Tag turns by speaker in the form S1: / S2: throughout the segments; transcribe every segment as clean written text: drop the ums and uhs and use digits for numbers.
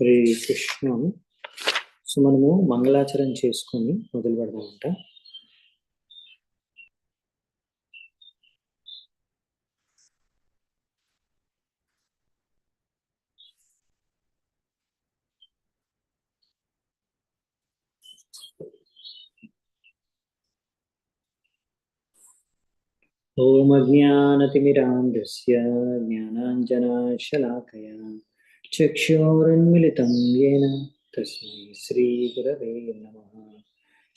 S1: Hare Krishna. So మనము మంగళాచరణ చేసుకొని మొదలు పెడదామంట. ఓం అజ్ఞానతిమిరాంధస్య జ్ఞానాంజనశలాకయా చక్షురున్మిళితం యేన తస్మై శ్రీగురవే నమః.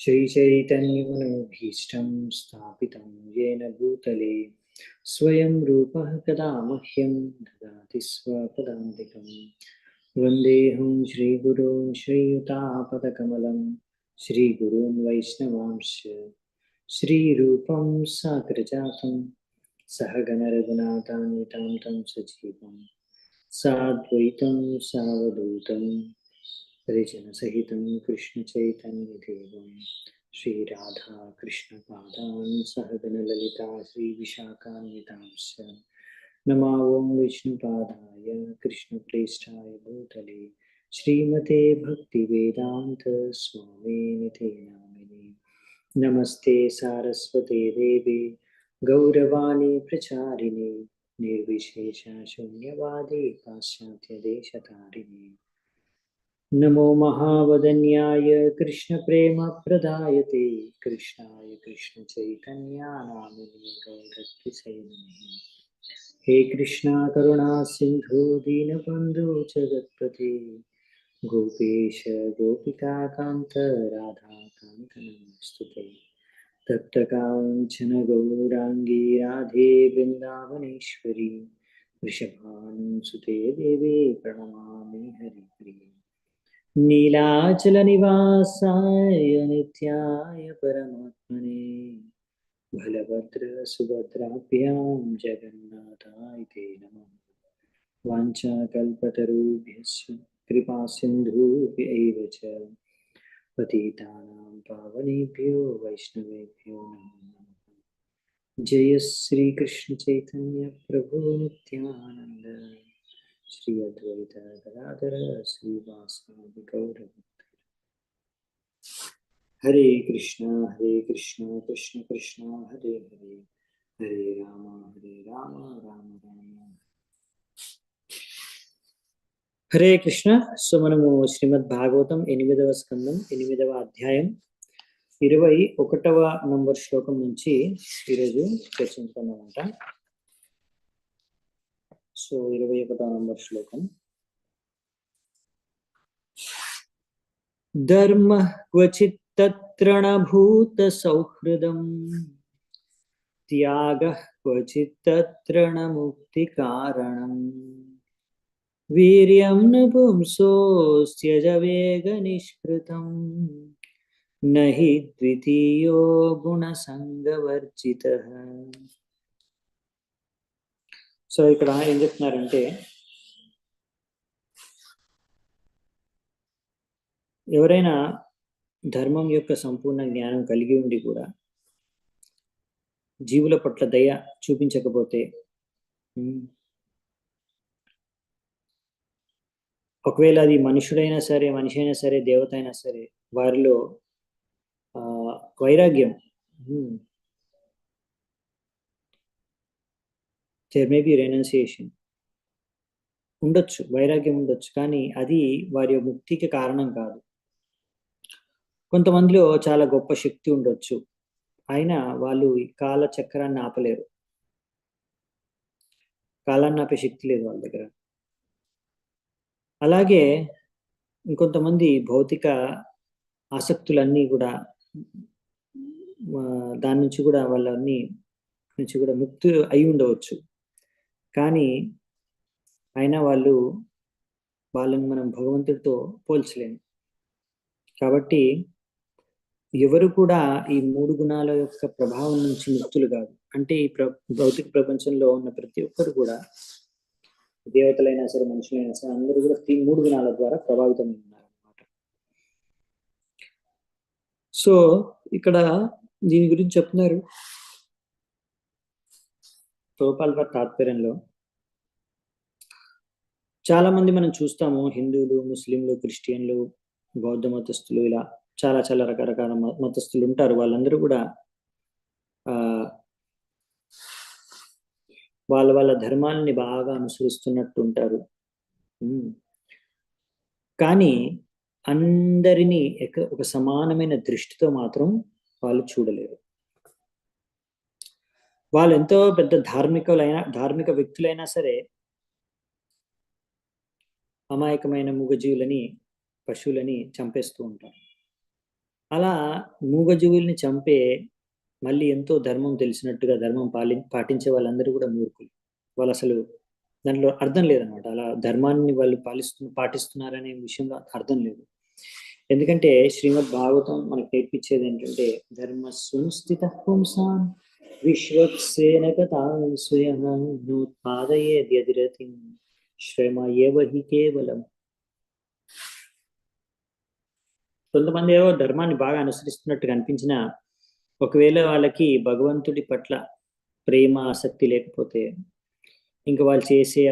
S1: శ్రీచైతన్యమనోభీష్టం స్థాపితం యేన భూతలే స్వయం రూపః కదా మహ్యం దదాతి స్వపదాంతికం. వందేహం శ్రీగురూన్ శ్రీయుతాపదకమలం శ్రీగురూన్ వైష్ణవాంశ్చ శ్రీరూపం సాగ్రజాతం సహగణ రఘునాథాన్వితాం తం సజీవం సాద్వైతం సావధూతం పరిజన సహితం కృష్ణ చైతన్య దేవం శ్రీరాధా కృష్ణ పాదాన్ సహగణ లలితా శ్రీ విశాఖాన్వితాంశ నమో ఓం విష్ణుపాదాయ కృష్ణ ప్రేష్ఠాయ భూతలే శ్రీమతే భక్తి వేదాంత స్వామినితే నామినే. నమస్తే సారస్వతే దేవి గౌరవాణి ప్రచారిణి నిర్విశేష శూన్యవాది పాశ్చాత్య దేశతారిణి. నమో మహావదన్యాయ కృష్ణ ప్రేమ ప్రదాయతే కృష్ణాయ కృష్ణ చైతన్య నామినే గౌరత్తిసే నమః. హే కృష్ణ కరుణా సింధు దీనబంధు జగత్పతే గోపేశ గోపికా కాంత రాధా కాంత నమస్తుతే. తప్త కాంచన గౌరాంగీ రాధే బృందావనేశ్వరి వృషభానుసుతే దేవి ప్రణమామి హరిప్రియ. నీలాచల నివాసాయ నిత్యాయ పరమాత్మనే బలభద్ర సుభద్రాభ్యాం జగన్నాథాయ తే నమః. వాంఛాకల్పతరుభ్యశ్చ కృపా సింధుభ్యైవ చ పతితానాం పావనేభ్యో వైష్ణవేభ్యో నమో నమః. జయ శ్రీ కృష్ణ చైతన్య ప్రభు నిత్యానంద శ్రీ అద్వైత గదాధర శ్రీవాసాది గౌరభక్త. హరే కృష్ణ కృష్ణ కృష్ణ హరే హరే, హరే రామ రామ రామ. హరే కృష్ణ. సో మనము శ్రీమద్ భాగవతం 8వ స్కందం 8వ అధ్యాయం 21వ నంబర్ శ్లోకం నుంచి ఈరోజు చర్చించుకున్నామంట. సో 21వ నంబర్ శ్లోకం. ధర్మ క్వచిత్ తత్ర న భూత సౌహృదం త్యాగః క్వచిత్ తత్ర న ముక్తి కారణం వీర్యం న పుంసోస్త్యజ వేగ నిష్కృతం నహి ద్వితీయో గుణ సంగవర్జితః. సో ఇక్కడ ఏం చెప్తున్నారంటే, ఎవరైనా ధర్మం యొక్క సంపూర్ణ జ్ఞానం కలిగి ఉండి కూడా జీవుల పట్ల దయ చూపించకపోతే, ఒకవేళ అది మనిషి అయినా సరే దేవత అయినా సరే, వారిలో వైరాగ్యం, దేర్ మే బి రెనౌన్సియేషన్ ఉండొచ్చు, వైరాగ్యం ఉండొచ్చు, కానీ అది వారి ముక్తికి కారణం కాదు. కొంతమందిలో చాలా గొప్ప శక్తి ఉండొచ్చు, అయినా వాళ్ళు ఈ కాల చక్రాన్ని ఆపలేరు. కాలాన్ని ఆపే శక్తి లేదు వాళ్ళ దగ్గర. అలాగే ఇంకొంతమంది భౌతిక ఆసక్తులన్నీ కూడా దాని నుంచి కూడా వాళ్ళని నుంచి కూడా ముక్తి అయి ఉండవచ్చు, కానీ అయినా వాళ్ళని మనం భగవంతుడితో పోల్చలేము. కాబట్టి ఎవరు కూడా ఈ 3 గుణాల యొక్క ప్రభావం నుంచి ముక్తులు కాదు. అంటే ఈ భౌతిక ప్రపంచంలో ఉన్న ప్రతి ఒక్కరు కూడా, దేవతలైనా సరే మనుషులైనా సరే, అందరూ కూడా 3 గుణాల ద్వారా ప్రభావితం ఉన్నారు అన్నమాట. సో ఇక్కడ దీని గురించి చెప్తున్నారు ప్రభుపాదుల వారి తాత్పర్యంలో. చాలా మంది మనం చూస్తాము, హిందువులు, ముస్లింలు, క్రిస్టియన్లు, బౌద్ధ మతస్థులు, ఇలా చాలా చాలా రకరకాల మతస్థులు ఉంటారు. వాళ్ళందరూ కూడా ఆ వాళ్ళ వాళ్ళ ధర్మాలని బాగా అనుసరిస్తున్నట్టు ఉంటారు. కానీ అందరినీ ఒక సమానమైన దృష్టితో మాత్రం వాళ్ళు చూడలేరు. వాళ్ళు ఎంతో పెద్ద ధార్మిక వ్యక్తులైనా సరే అమాయకమైన మూగజీవులని, పశువులని చంపేస్తూ ఉంటారు. అలా మూగజీవుల్ని చంపే మళ్ళీ ఎంతో ధర్మం తెలిసినట్టుగా ధర్మం పాటించే వాళ్ళందరూ కూడా మూర్ఖులు. వాళ్ళు అసలు దాంట్లో అర్థం లేదనమాట. అలా ధర్మాన్ని వాళ్ళు పాటిస్తున్నారనే విషయంలో అర్థం లేదు. ఎందుకంటే శ్రీమద్ భాగవతం మనకు నేర్పించేది ఏంటంటే, ధర్మ సంస్థిత పుంసాం విశ్వక్సేనకతాం స్వయం నోత్పాదయేద్యతిరతిం శ్రమ ఏవ హి కేవలం. కొంతమంది ఏవో ధర్మాన్ని బాగా అనుసరిస్తున్నట్టుగా అనిపించిన, ఒకవేళ వాళ్ళకి భగవంతుడి పట్ల ప్రేమ, ఆసక్తి లేకపోతే ఇంకా వాళ్ళు చేసే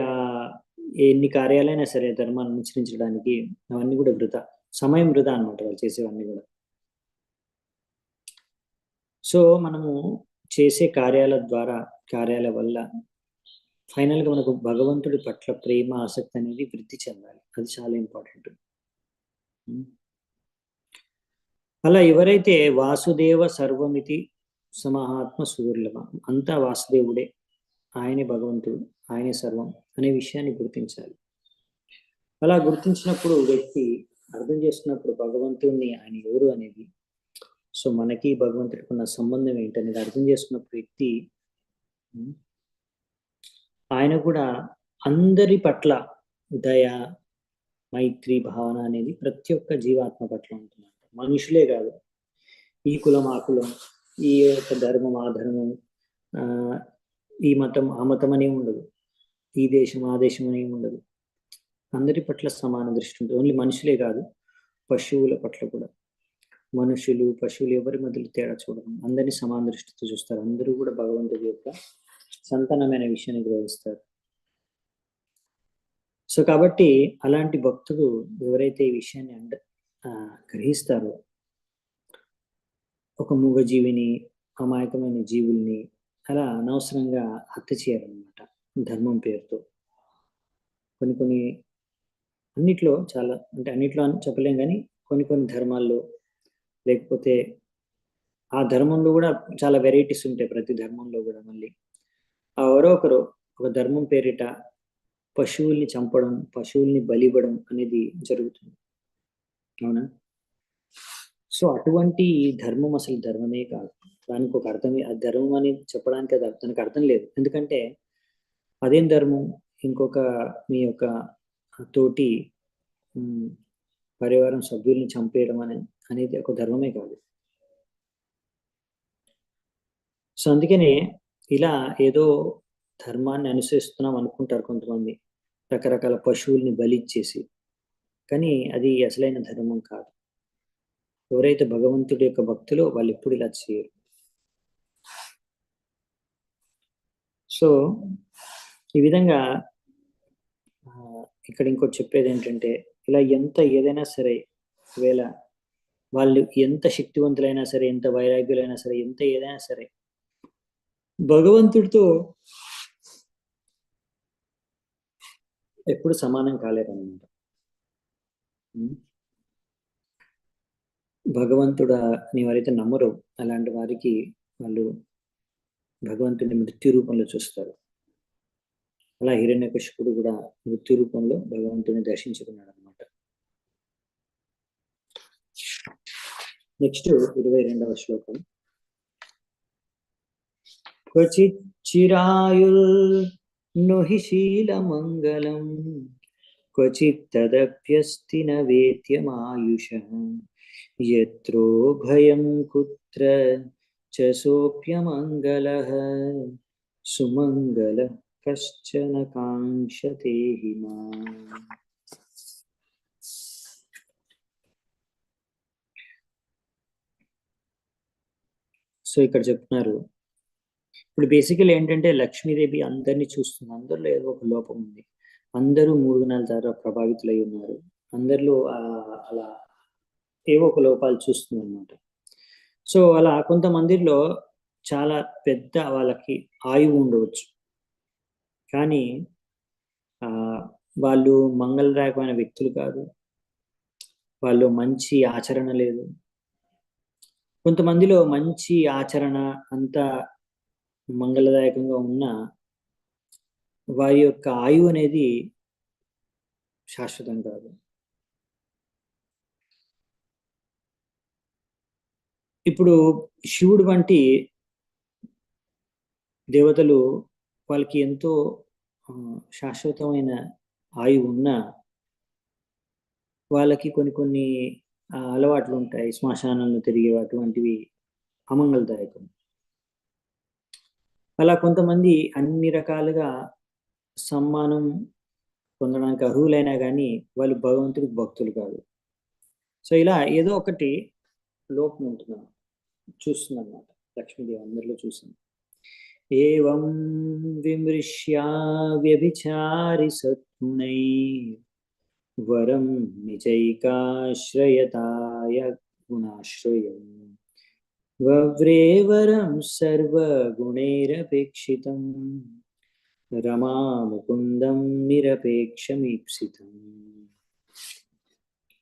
S1: ఎన్ని కార్యాలైనా సరే ధర్మాన్ని అనుసరించడానికి అవన్నీ కూడా వృధా, సమయం వృధా అనమాట వాళ్ళు చేసేవన్నీ కూడా. సో మనము చేసే కార్యాల వల్ల ఫైనల్గా మనకు భగవంతుడి పట్ల ప్రేమ, ఆసక్తి అనేది వృద్ధి చెందాలి. అది చాలా ఇంపార్టెంట్. అలా ఎవరైతే వాసుదేవ సర్వమితి సమహాత్మ సుదుర్లభ, అంతా వాసుదేవుడే, ఆయనే భగవంతుడు, ఆయనే సర్వం అనే విషయాన్ని గుర్తించాలి. అలా గుర్తించినప్పుడు వ్యక్తి అర్థం చేసుకున్నప్పుడు భగవంతుడిని, ఆయన ఎవరు అనేది, సో మనకి భగవంతుడికి ఉన్న సంబంధం ఏంటనేది అర్థం చేసుకున్నప్పుడు వ్యక్తి ఆయన కూడా అందరి పట్ల దయ, మైత్రి భావన అనేది ప్రతి ఒక్క జీవాత్మ పట్ల ఉంటుంది. మనుషులే కాదు, ఈ కులం ఆ కులం, ఈ యొక్క ధర్మం ఆ ధర్మం, ఈ మతం ఆ మతం అనే ఉండదు, ఈ దేశం ఆ దేశం అనే ఉండదు. అందరి పట్ల సమాన దృష్టి ఉంటుంది. ఓన్లీ మనుషులే కాదు, పశువుల పట్ల కూడా. మనుషులు, పశువులు ఎవరి మధ్యలో తేడా చూడడం, అందరినీ సమాన దృష్టితో చూస్తారు. అందరూ కూడా భగవంతుడి యొక్క సంతానమైన విషయాన్ని గ్రహిస్తారు. సో కాబట్టి అలాంటి భక్తుడు ఎవరైతే ఈ విషయాన్ని గ్రహిస్తారో, ఒక మూగజీవిని, అమాయకమైన జీవుల్ని అలా అనవసరంగా హత్య చేయాలన్నమాట ధర్మం పేరుతో. కొన్ని అన్నిట్లో చాలా, అంటే అన్నిట్లో అని చెప్పలేం, కానీ కొన్ని ధర్మాల్లో, లేకపోతే ఆ ధర్మంలో కూడా చాలా వెరైటీస్ ఉంటాయి. ప్రతి ధర్మంలో కూడా మళ్ళీ ఎవరో ఒకరు ఒక ధర్మం పేరిట పశువుల్ని చంపడం, పశువుల్ని బలివ్వడం అనేది జరుగుతుంది. అవునా? సో అటువంటి ధర్మం అసలు ధర్మమే కాదు. దానికి ఒక అర్థమే, ఆ ధర్మం అని చెప్పడానికి దానికి అర్థం లేదు. ఎందుకంటే అదేం ధర్మం, ఇంకొక మీ యొక్క తోటి పరివారం సభ్యుల్ని చంపేయడం అనేది ఒక ధర్మమే కాదు. సో అందుకనే ఇలా ఏదో ధర్మాన్ని అనుసరిస్తున్నాం అనుకుంటారు కొంతమంది, రకరకాల పశువుల్ని బలిచ్చేసి. కానీ అది అసలైన ధర్మం కాదు. ఎవరైతే భగవంతుడి యొక్క భక్తులో వాళ్ళు ఎప్పుడు ఇలా చేయరు. సో ఈ విధంగా ఇక్కడ ఇంకోటి చెప్పేది ఏంటంటే, ఇలా ఏదైనా సరే, ఒకవేళ వాళ్ళు ఎంత శక్తివంతులైనా సరే, ఎంత వైరాగ్యులైనా సరే, ఎంత ఏదైనా సరే, భగవంతుడితో ఎప్పుడు సమానం కాలేరన్నమాట. భగవంతుడిని ఎవరైతే నమ్మరో అలాంటి వారికి వాళ్ళు భగవంతుడిని మృత్యు రూపంలో చూస్తారు. అలా హిరణ్యకశిపుడు కూడా మృత్యు రూపంలో భగవంతుడిని దర్శించుకున్నాడు అనమాట. నెక్స్ట్ 22వ శ్లోకం. క్వచిత్ చిరాయుల్ నొహి శీలమంగళం క్వచిత్ తదప్యస్తి న వేద్యమాయుషః యత్రో భయం కుత్ర చ సోప్యమంగళః సుమంగళః కశ్చన కాంక్షతే హిమా. సో ఇక్కడ చెప్తున్నారు, ఇప్పుడు బేసికల్ ఏంటంటే లక్ష్మీదేవి అందరినీ చూస్తుంది, అందరిలో ఏదో ఒక లోపం ఉంది. అందరూ మూడు గుణాల ద్వారా ప్రభావితులై ఉన్నారు. అందరిలో అలా ఏవో ఒక లోపాలు చూస్తుంది అనమాట. సో అలా కొంతమందిలో చాలా పెద్ద వాళ్ళకి ఆయువు ఉండవచ్చు, కానీ వాళ్ళు మంగళదాయకమైన వ్యక్తులు కాదు, వాళ్ళు మంచి ఆచరణ లేదు. కొంతమందిలో మంచి ఆచరణ అంతా మంగళదాయకంగా ఉన్న వారి యొక్క ఆయువు అనేది శాశ్వతం కాదు. ఇప్పుడు శివుడు వంటి దేవతలు వాళ్ళకి ఎంతో శాశ్వతమైన ఆయువు ఉన్నా వాళ్ళకి కొన్ని అలవాట్లు ఉంటాయి. శ్మశానంలో తిరిగే అటువంటివి అమంగళదాయకం. అలా కొంతమంది అన్ని రకాలుగా సమ్మానం పొందడానికి అర్హులైనా కానీ వాళ్ళు భగవంతుడికి భక్తులు కాదు. సో ఇలా ఏదో ఒకటి లోపం ఉంటున్నాం చూస్తుందన్నమాట లక్ష్మీదేవి అందరిలో చూసింది. ఏవం విమృశ్యా వ్యభిచారి సద్గుణై వరం నిజైకాశ్రయతాయ గుణాశ్రయం వవ్రే వరం సర్వగుణైరపేక్షితం రమా ముకుందం నిరపేక్షమీప్సితం.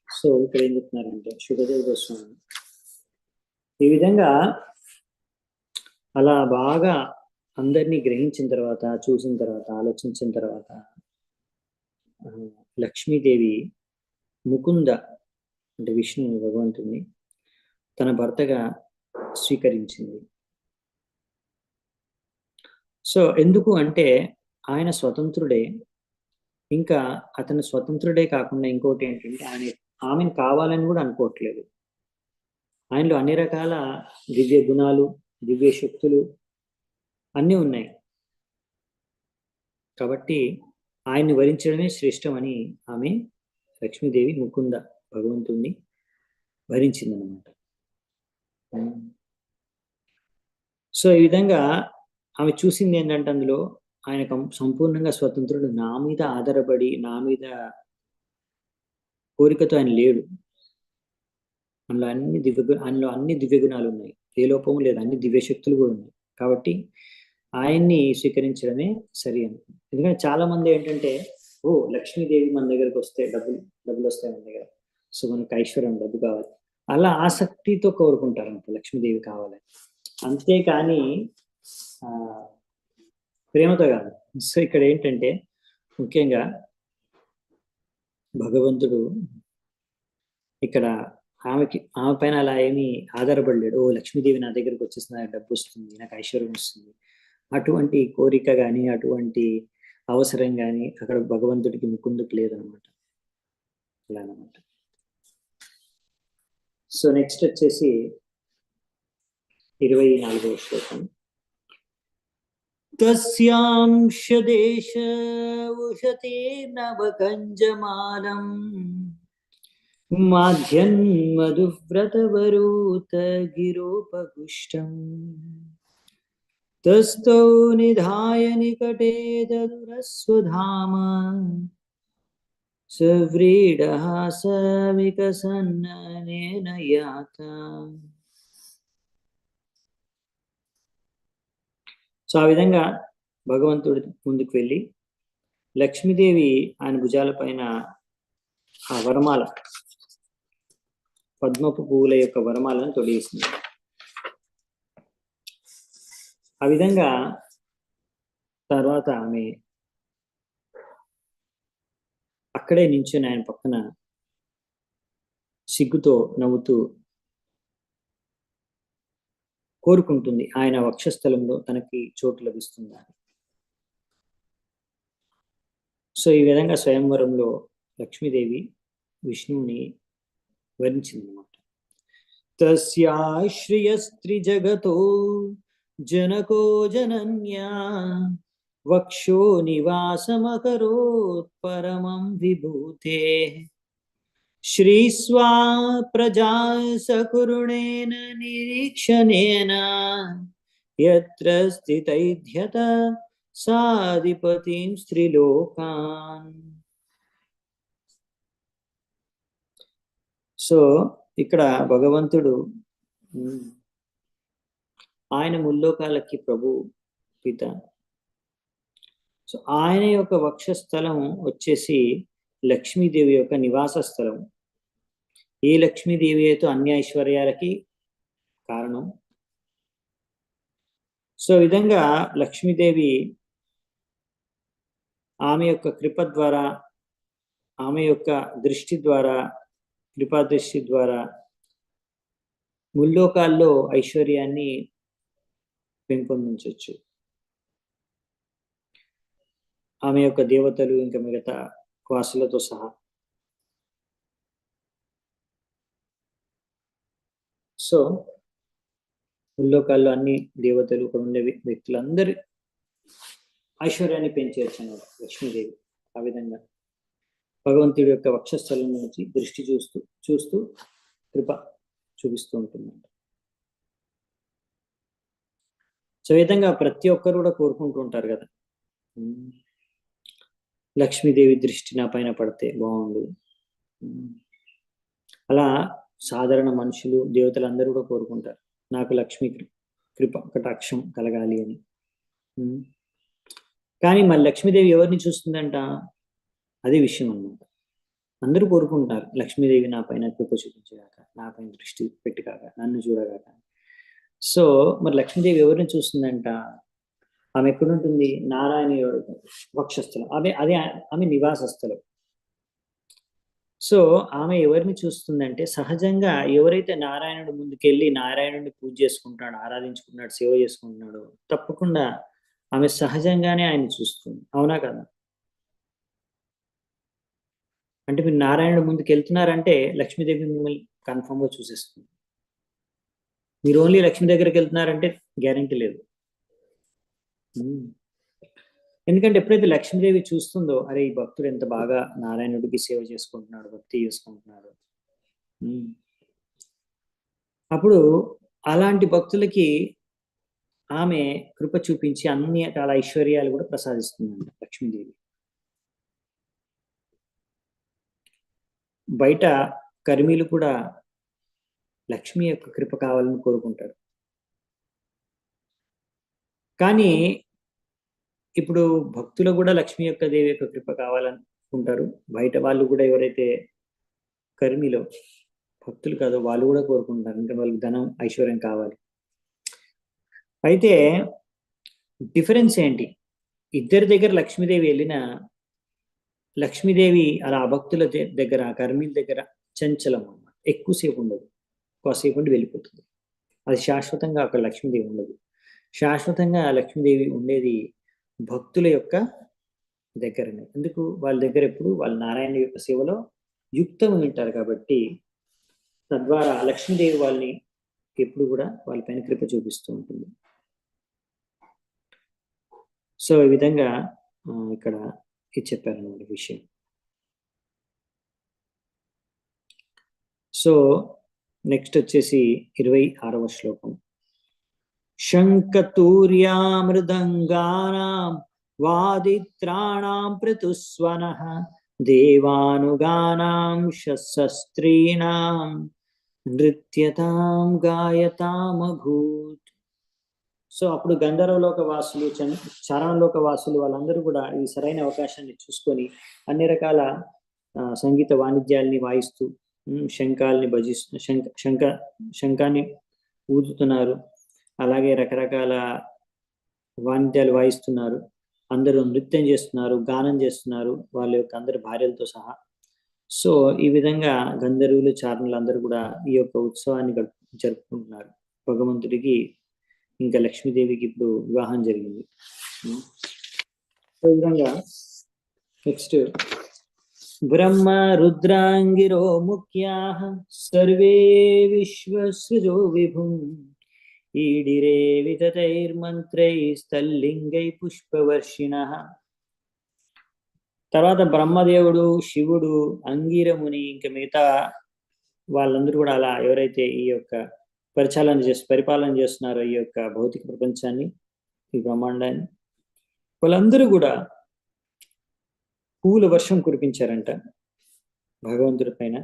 S1: సో ఇక్కడ ఏం చెప్తున్నారంటే శుకదేవ గోస్వామి ఈ విధంగా అలా బాగా అందరినీ గ్రహించిన తర్వాత, చూసిన తర్వాత, ఆలోచించిన తర్వాత లక్ష్మీదేవి ముకుంద అంటే విష్ణు భగవంతుడిని తన భర్తగా స్వీకరించింది. సో ఎందుకు అంటే ఆయన స్వతంత్రుడే, ఇంకా అతను స్వతంత్రుడే కాకుండా ఇంకోటి ఏంటంటే ఆమెను కావాలని కూడా అనుకోవట్లేదు. ఆయనలో అన్ని రకాల దివ్య గుణాలు, దివ్య శక్తులు అన్నీ ఉన్నాయి. కాబట్టి ఆయన్ని వరించడమే శ్రేష్టమని ఆమె లక్ష్మీదేవి ముకుంద భగవంతుణ్ణి వరించిందనమాట. సో ఈ విధంగా ఆమె చూసింది ఏంటంటే అందులో ఆయన సంపూర్ణంగా స్వతంత్రుడు, నా మీద ఆధారపడి నా మీద కోరికతో ఆయన లేడు. అందులో అన్ని దివ్య గుణాలు ఉన్నాయి, ఏ లోపము లేదు, అన్ని దివ్య శక్తులు కూడా ఉన్నాయి. కాబట్టి ఆయన్ని స్వీకరించడమే సరి అనుకుంది. ఎందుకంటే చాలా మంది ఏంటంటే లక్ష్మీదేవి మన దగ్గరకు వస్తే డబ్బులు వస్తాయి మన దగ్గర, సో మనకు ఐశ్వర్యం, డబ్బు కావాలి, అలా ఆసక్తితో కోరుకుంటారంట లక్ష్మీదేవి కావాలని, అంతేకాని ప్రేమతో కాదు. సో ఇక్కడ ఏంటంటే ముఖ్యంగా భగవంతుడు ఇక్కడ ఆమె పైన అలా ఏమీ ఆధారపడలేడు. లక్ష్మీదేవి నా దగ్గరికి వచ్చేస్తుంది, నాకు డబ్బు వస్తుంది, నాకు ఐశ్వర్యం వస్తుంది, అటువంటి కోరిక కానీ అటువంటి అవసరం కానీ అక్కడ భగవంతుడికి ముకుందుకు లేదనమాట. అలా అనమాట. సో నెక్స్ట్ వచ్చేసి 24వ శ్లోకం. తస్యాంశ దేశ ఉషతే నవకంజమాలం మాధ్యం మధువ్రతవరూత గిరోపగుష్టం తస్థౌ నిధాయ నికటే దదురస్వధామ సవ్రీడః సవికసన్ననేన యాత. సో ఆ విధంగా భగవంతుడి ముందుకు వెళ్ళి లక్ష్మీదేవి ఆయన భుజాల పైన ఆ వరమాల, పద్మపు పువ్వుల యొక్క వరమాలను తొడిగేసింది. ఆ విధంగా తర్వాత ఆమె అక్కడే నించుని ఆయన పక్కన సిగ్గుతో నవ్వుతూ కోరుకుంటుంది ఆయన వక్షస్థలంలో తనకి చోటు లభిస్తుందా. సో ఈ విధంగా స్వయంవరంలో లక్ష్మీదేవి విష్ణువుని వరించిందన్నమాట. తస్యాశ్రియస్త్రి జగతో జనకో జనన్యా వక్షో నివాసమకరోత్ పరమం విభూతే శ్రీస్వా ప్రజా సకురుణేన నిరీక్షణేన యత్ర స్థితైధ్యత సాధిపతిం స్త్రీలోకాన్. సో ఇక్కడ భగవంతుడు ఆయన ముల్లోకాలకి ప్రభు పిత. సో ఆయన యొక్క వక్షస్థలం వచ్చేసి లక్ష్మీదేవి యొక్క నివాస స్థలం. ఏ లక్ష్మీదేవి అయితే అన్ని ఐశ్వర్యాలకి కారణం. సో విధంగా లక్ష్మీదేవి ఆమె యొక్క కృప ద్వారా, ఆమె యొక్క దృష్టి ద్వారా, కృపా దృష్టి ద్వారా ముల్లోకాల్లో ఐశ్వర్యాన్ని పెంపొందించవచ్చు. ఆమె యొక్క దేవతలు ఇంకా మిగతా వాసులతో సహా. సో ముల్లోకాల్లో అన్ని దేవతలు ఇక్కడ ఉండే వ్యక్తులందరి ఐశ్వర్యాన్ని పెంచేయచ్చు అన్నమాట లక్ష్మీదేవి. ఆ విధంగా భగవంతుడి యొక్క వక్షస్థలం నుంచి దృష్టి చూస్తూ కృప చూపిస్తూ ఉంటుందంట. సో ఈ విధంగా ప్రతి ఒక్కరు కూడా కోరుకుంటూ ఉంటారు కదా, లక్ష్మీదేవి దృష్టి నా పైన పడితే బాగుండు. అలా సాధారణ మనుషులు, దేవతలందరూ కూడా కోరుకుంటారు నాకు లక్ష్మీ కృప కటాక్షం కలగాలి అని. కానీ మరి లక్ష్మీదేవి ఎవరిని చూస్తుందంట? అదే విషయం అన్నమాట. అందరూ కోరుకుంటారు లక్ష్మీదేవి నా పైన కృప చూపించగాక, నా పైన దృష్టి పెట్టుగాక, నన్ను చూడగాక. సో మరి లక్ష్మీదేవి ఎవరిని చూస్తుందంట? ఆమె ఎక్కడుంటుంది? నారాయణ వక్షస్థలం. అదే ఆమె నివాస స్థలం. సో ఆమె ఎవరిని చూస్తుందంటే, సహజంగా ఎవరైతే నారాయణుడు ముందుకెళ్ళి నారాయణుడిని పూజ చేసుకుంటాడు, ఆరాధించుకుంటున్నాడు, సేవ చేసుకుంటున్నాడు, తప్పకుండా ఆమె సహజంగానే ఆయన చూస్తుంది. అవునా కదా? అంటే మీరు నారాయణుడు ముందుకు వెళ్తున్నారంటే లక్ష్మీదేవి మిమ్మల్ని కన్ఫర్మ్ గా చూసేస్తుంది. మీరు ఓన్లీ లక్ష్మి దగ్గరికి వెళ్తున్నారంటే గ్యారంటీ లేదు. ఎందుకంటే ఎప్పుడైతే లక్ష్మీదేవి చూస్తుందో, అరే ఈ భక్తుడు ఎంత బాగా నారాయణుడికి సేవ చేసుకుంటున్నాడు, భక్తి చేసుకుంటున్నాడు, అప్పుడు అలాంటి భక్తులకి ఆమె కృప చూపించి అన్ని రకాల ఐశ్వర్యాలు కూడా ప్రసాదిస్తుందండి లక్ష్మీదేవి. బయట కర్మీలు కూడా లక్ష్మి యొక్క కృప కావాలని కోరుకుంటారు. కానీ ఇప్పుడు భక్తులు కూడా లక్ష్మి యొక్క దేవి యొక్క కృప కావాలనుకుంటారు. బయట వాళ్ళు కూడా ఎవరైతే కర్మిలో భక్తులు కాదో వాళ్ళు కూడా కోరుకుంటారు, ఇంకా వాళ్ళకి ధనం ఐశ్వర్యం కావాలి. అయితే డిఫరెన్స్ ఏంటి? ఇద్దరి దగ్గర లక్ష్మీదేవి వెళ్ళినా లక్ష్మీదేవి అలా భక్తుల దగ్గర, కర్మీల దగ్గర చంచలం అన్నమాట. ఎక్కువసేపు ఉండదు, కాసేపు ఉండి వెళ్ళిపోతుంది. అది శాశ్వతంగా అక్కడ లక్ష్మీదేవి ఉండదు. శాశ్వతంగా లక్ష్మీదేవి ఉండేది భక్తుల యొక్క దగ్గరనే. ఎందుకు? వాళ్ళ దగ్గర ఎప్పుడు వాళ్ళ నారాయణ యొక్క సేవలో యుక్తం ఉంటారు కాబట్టి, తద్వారా లక్ష్మీదేవి వాళ్ళని ఎప్పుడు కూడా వాళ్ళ పైన కృప చూపిస్తూ ఉంటుంది. సో ఈ విధంగా ఇక్కడ ఇది చెప్పారన్నమాట విషయం. సో నెక్స్ట్ వచ్చేసి 26వ శ్లోకం. శంఖతూర్యా మృదంగానాం వాదిత్రాణాం పృతుస్వనః దేవానుగానాం శస్త్రీణాం నృత్యతాం గాయతామభూత్. సో అప్పుడు గంధర్వలోక వాసులు, చరణలోక వాసులు వాళ్ళందరూ కూడా ఈ సరైన అవకాశాన్ని చూసుకొని అన్ని రకాల సంగీత వాణిజ్యాల్ని వాయిస్తూ శంఖాల్ని భజిస్తూ శంఖాన్ని ఊదుతున్నారు. అలాగే రకరకాల వాయిద్యాలు వాయిస్తున్నారు. అందరూ నృత్యం చేస్తున్నారు, గానం చేస్తున్నారు, వాళ్ళ యొక్క అందరి భార్యలతో సహా. సో ఈ విధంగా గంధర్వులు, చారణులు అందరూ కూడా ఈ యొక్క ఉత్సవాన్ని జరుపుకుంటున్నారు. భగవంతుడికి ఇంకా లక్ష్మీదేవికి ఇప్పుడు వివాహం జరిగింది. సో ఈ విధంగా నెక్స్ట్ బ్రహ్మ రుద్రాంగిరో ముఖ్యాః సర్వే విశ్వసృజో విభుం ఈడిరే వితతైర్మంత్రై స్థల్లింగై పుష్పవర్షిణః. తర్వాత బ్రహ్మదేవుడు, శివుడు, అంగిరముని ఇంకా మిగతా వాళ్ళందరూ కూడా అలా ఎవరైతే ఈ యొక్క పరిపాలన చేస్తున్నారో ఈ యొక్క భౌతిక ప్రపంచాన్ని, ఈ బ్రహ్మాండాన్ని, వాళ్ళందరూ కూడా పూల వర్షం కురిపించారంట భగవంతుడి పైన.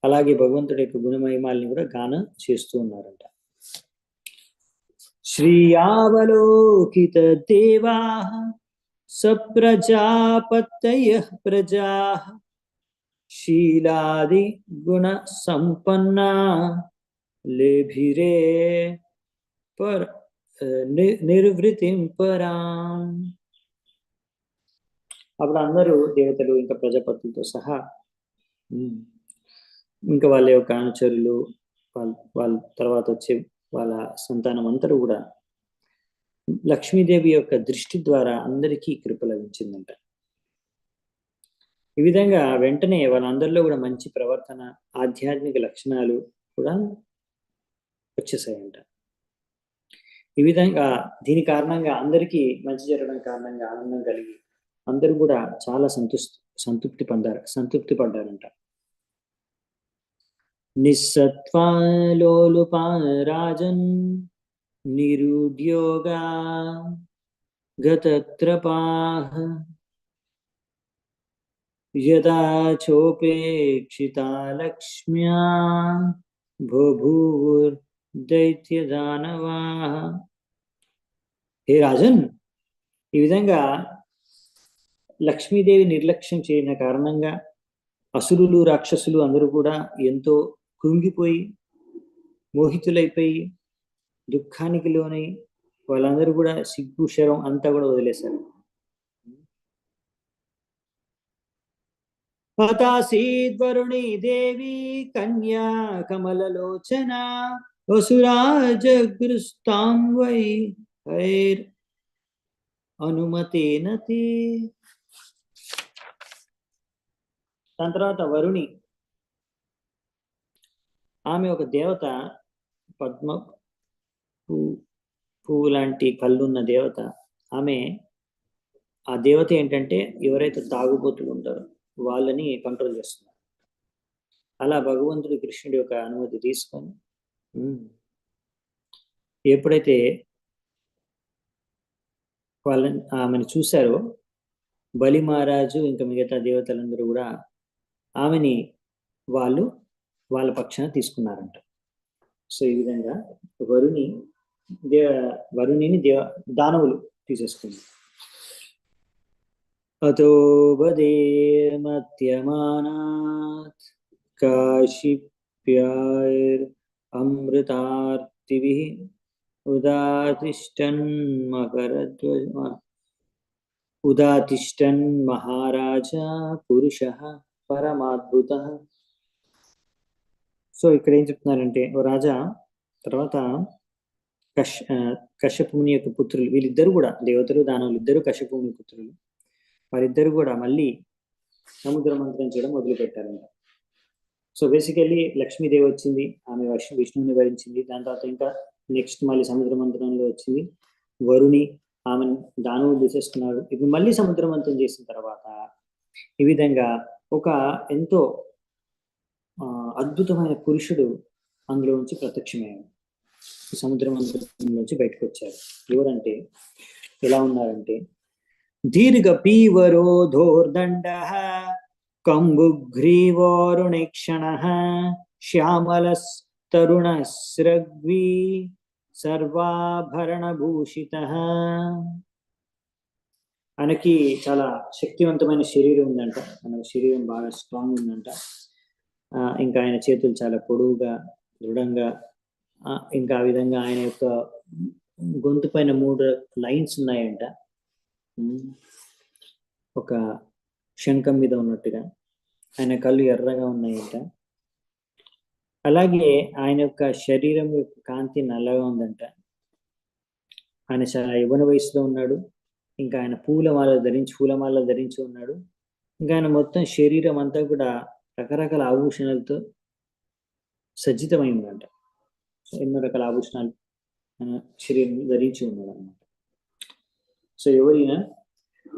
S1: అలాగే భగవంతుడి యొక్క గుణమహిమాల్ని కూడా గానం చేస్తూ ఉన్నారంట. శ్రీయావలోకిత దేవా సప్రజాపతయః ప్రజాః శీలాది గుణ సంపన్నా లేభిరే నిర్వృతిం పరాం. అప్పుడు అందరూ దేవతలు ఇంకా ప్రజాపతులతో సహా ఇంకా వాళ్ళ యొక్క అనుచరులు వాళ్ళ తర్వాత వచ్చే వాళ్ళ సంతానం అందరూ కూడా లక్ష్మీదేవి యొక్క దృష్టి ద్వారా అందరికీ కృప లభించిందంట. ఈ విధంగా వెంటనే వాళ్ళందరిలో కూడా మంచి ప్రవర్తన, ఆధ్యాత్మిక లక్షణాలు కూడా వచ్చేసాయంట. ఈ విధంగా దీని కారణంగా అందరికీ మంచి జరగడం కారణంగా ఆనందం కలిగి అందరూ కూడా చాలా సంతృప్తి పడ్డారంట. నిస్సత్వాలోలుపా రాజన్ నిరుద్యోగా గతత్రపాః యదా చోపేక్షితా లక్ష్మ్యా బభూవుర్దైత్యదానవాః. హే రాజన్, ఈ విధంగా లక్ష్మీదేవి నిర్లక్ష్యం చేయన కారణంగా అసురులు, రాక్షసులు అందరూ కూడా ఎంతో కృంగిపోయి మోహితులైపోయి దుఃఖానికి లోనై వాళ్ళందరూ కూడా సిగ్గు శరం అంతా కూడా వదిలేశారు. హతాసీద్వరుణీ దేవి కన్యా కమలలోచన వసురాజగృస్తాం వై హైర్ అనుమతేనతే. దాని తర్వాత వరుణి, ఆమె ఒక దేవత, పద్మ పువ్వు లాంటి కళ్ళున్న దేవత. ఆ దేవత ఏంటంటే ఎవరైతే తాగుబోతులు ఉంటారో వాళ్ళని కంట్రోల్ చేస్తున్నారు. అలా భగవంతుడు కృష్ణుడి యొక్క అనుమతి తీసుకొని ఎప్పుడైతే వాళ్ళని ఆమెను చూశారో బలి మహారాజు ఇంకా మిగతా దేవతలందరూ కూడా ఆమెని వాళ్ళ పక్షాన తీసుకున్నారంట. సో ఈ విధంగా వరుణిని దానవులు తీసేసుకుంది. అతో బదేర్మత్యమానాత్ కాశిప్యాైర్ అమృతార్తిభిః ఉదాతిష్టన్ మహారాజా పురుషః పరమాద్భుతః. సో ఇక్కడ ఏం చెప్తున్నారంటే, ఓ రాజా, తర్వాత కశ్యపుని యొక్క పుత్రులు, వీళ్ళిద్దరు కూడా దేవతలు దానవులు ఇద్దరు కశ్యపుని పుత్రులు, వారిద్దరు కూడా మళ్ళీ సముద్ర మంత్రం చేయడం మొదలు పెట్టారంట. సో బేసికల్లీ లక్ష్మీదేవి వచ్చింది, ఆమె విష్ణువుని వరించింది. దాని తర్వాత ఇంకా నెక్స్ట్ మళ్ళీ సముద్ర మంత్రంలో వచ్చింది వరుణి, ఆమె దానవులు తీసేసుకున్నారు. ఇప్పుడు మళ్ళీ సముద్ర మంత్రం చేసిన తర్వాత ఈ విధంగా ఒక ఎంతో అద్భుతమైన పురుషుడు అందులో నుంచి ప్రత్యక్షమయ్యాడు. సముద్ర మంత్రం నుంచి బయటకు వచ్చారు. ఎవరంటే, ఎలా ఉన్నారంటే, దీర్ఘ పీవరోధోర్దండ కంబుగ్రీవోరుణేక్షణ శ్యామల తరుణ స్రగ్వీ సర్వాభరణ భూషిత. ఆయనకి చాలా శక్తివంతమైన శరీరం ఉందంట, మన శరీరం బాగా స్ట్రాంగ్ ఉందంట. ఇంకా ఆయన చేతులు చాలా పొడవుగా దృఢంగా, ఇంకా ఆ విధంగా ఆయన యొక్క గొంతు పైన 3 లైన్స్ ఉన్నాయంట, ఒక శంఖం మీద ఉన్నట్టుగా. ఆయన కళ్ళు ఎర్రగా ఉన్నాయంట. అలాగే ఆయన యొక్క శరీరం యొక్క కాంతి నల్లగా ఉందంట. ఆయన చాలా యవ్వన వయసులో ఉన్నాడు. ఇంకా ఆయన పూలమాల ధరించి ఉన్నాడు. ఇంకా ఆయన మొత్తం శరీరం అంతా కూడా రకరకాల ఆభూషణాలతో సజ్జితమై ఉందంట. ఎన్నో రకాల ఆభూషణాలు ఆయన శరీరం ధరించి ఉన్నాడు అన్నమాట. సో ఎవరైనా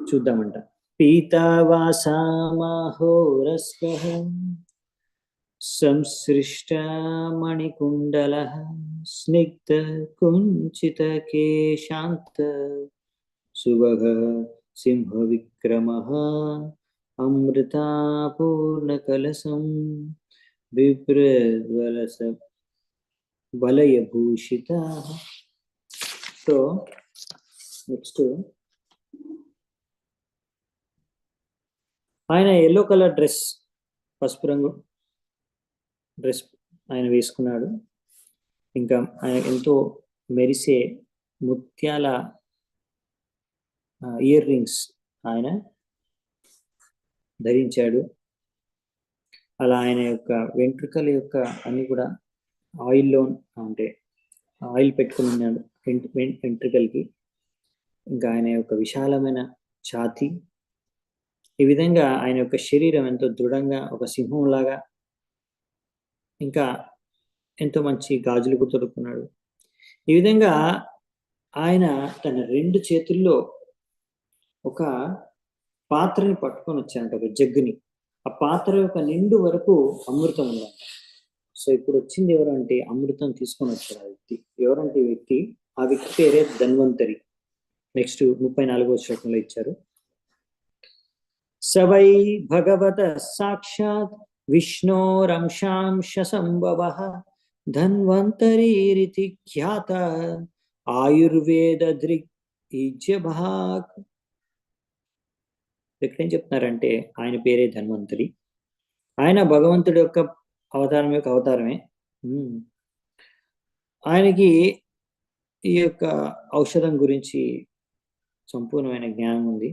S1: చూద్దామంట. పీతావాసామహోరస్కః సంసృష్ట మణికుండలః స్నిగ్ధ కుంచిత కేశాంత సుభగ సింహ విక్రమ అమృతాపూర్ణ కలసం బిభ్రద్వలస వలయభూషిత. సో నెక్స్ట్ ఆయన ఎల్లో కలర్ డ్రెస్, పసుపు రంగు డ్రెస్ ఆయన వేసుకున్నాడు. ఇంకా ఆయన ఎంతో మెరిసే ముత్యాల ఇయర్ రింగ్స్ ఆయన ధరించాడు. అలా ఆయన యొక్క వెంట్రుకల యొక్క అన్ని కూడా ఆయిల్లో, అంటే ఆయిల్ పెట్టుకుని ఉన్నాడు వెంట్రుకలకి. ఇంకా ఆయన యొక్క విశాలమైన ఛాతీ, ఈ విధంగా ఆయన యొక్క శరీరం ఎంతో దృఢంగా ఒక సింహంలాగా, ఇంకా ఎంతో మంచి గాజులు తొడుక్కున్నాడు. ఈ విధంగా ఆయన తన 2 చేతుల్లో ఒక పాత్రని పట్టుకొని వచ్చానంట, ఒక జగ్గుని. ఆ పాత్ర యొక్క నిండు వరకు అమృతం ఉందంట. సో ఇప్పుడు వచ్చింది ఎవరంటే అమృతం తీసుకొని వచ్చాడు ఆ వ్యక్తి. ఎవరంటే ఈ వ్యక్తి? ఆ వ్యక్తి పేరే ధన్వంతరి. నెక్స్ట్ 34వ శ్లోకంలో ఇచ్చారు. సవై భగవత సాక్షాత్ విష్ణోరంశాంశ సంభవ ధన్వంతరీరితి ఖ్యాత ఆయుర్వేద దృక్ ఈజ్యభాగ్. ఇక్కడేం చెప్తున్నారంటే ఆయన పేరే ధన్వంతరి. ఆయన భగవంతుడి యొక్క అవతారమే. ఆయనకి ఈ యొక్క ఔషధం గురించి సంపూర్ణమైన జ్ఞానం ఉంది.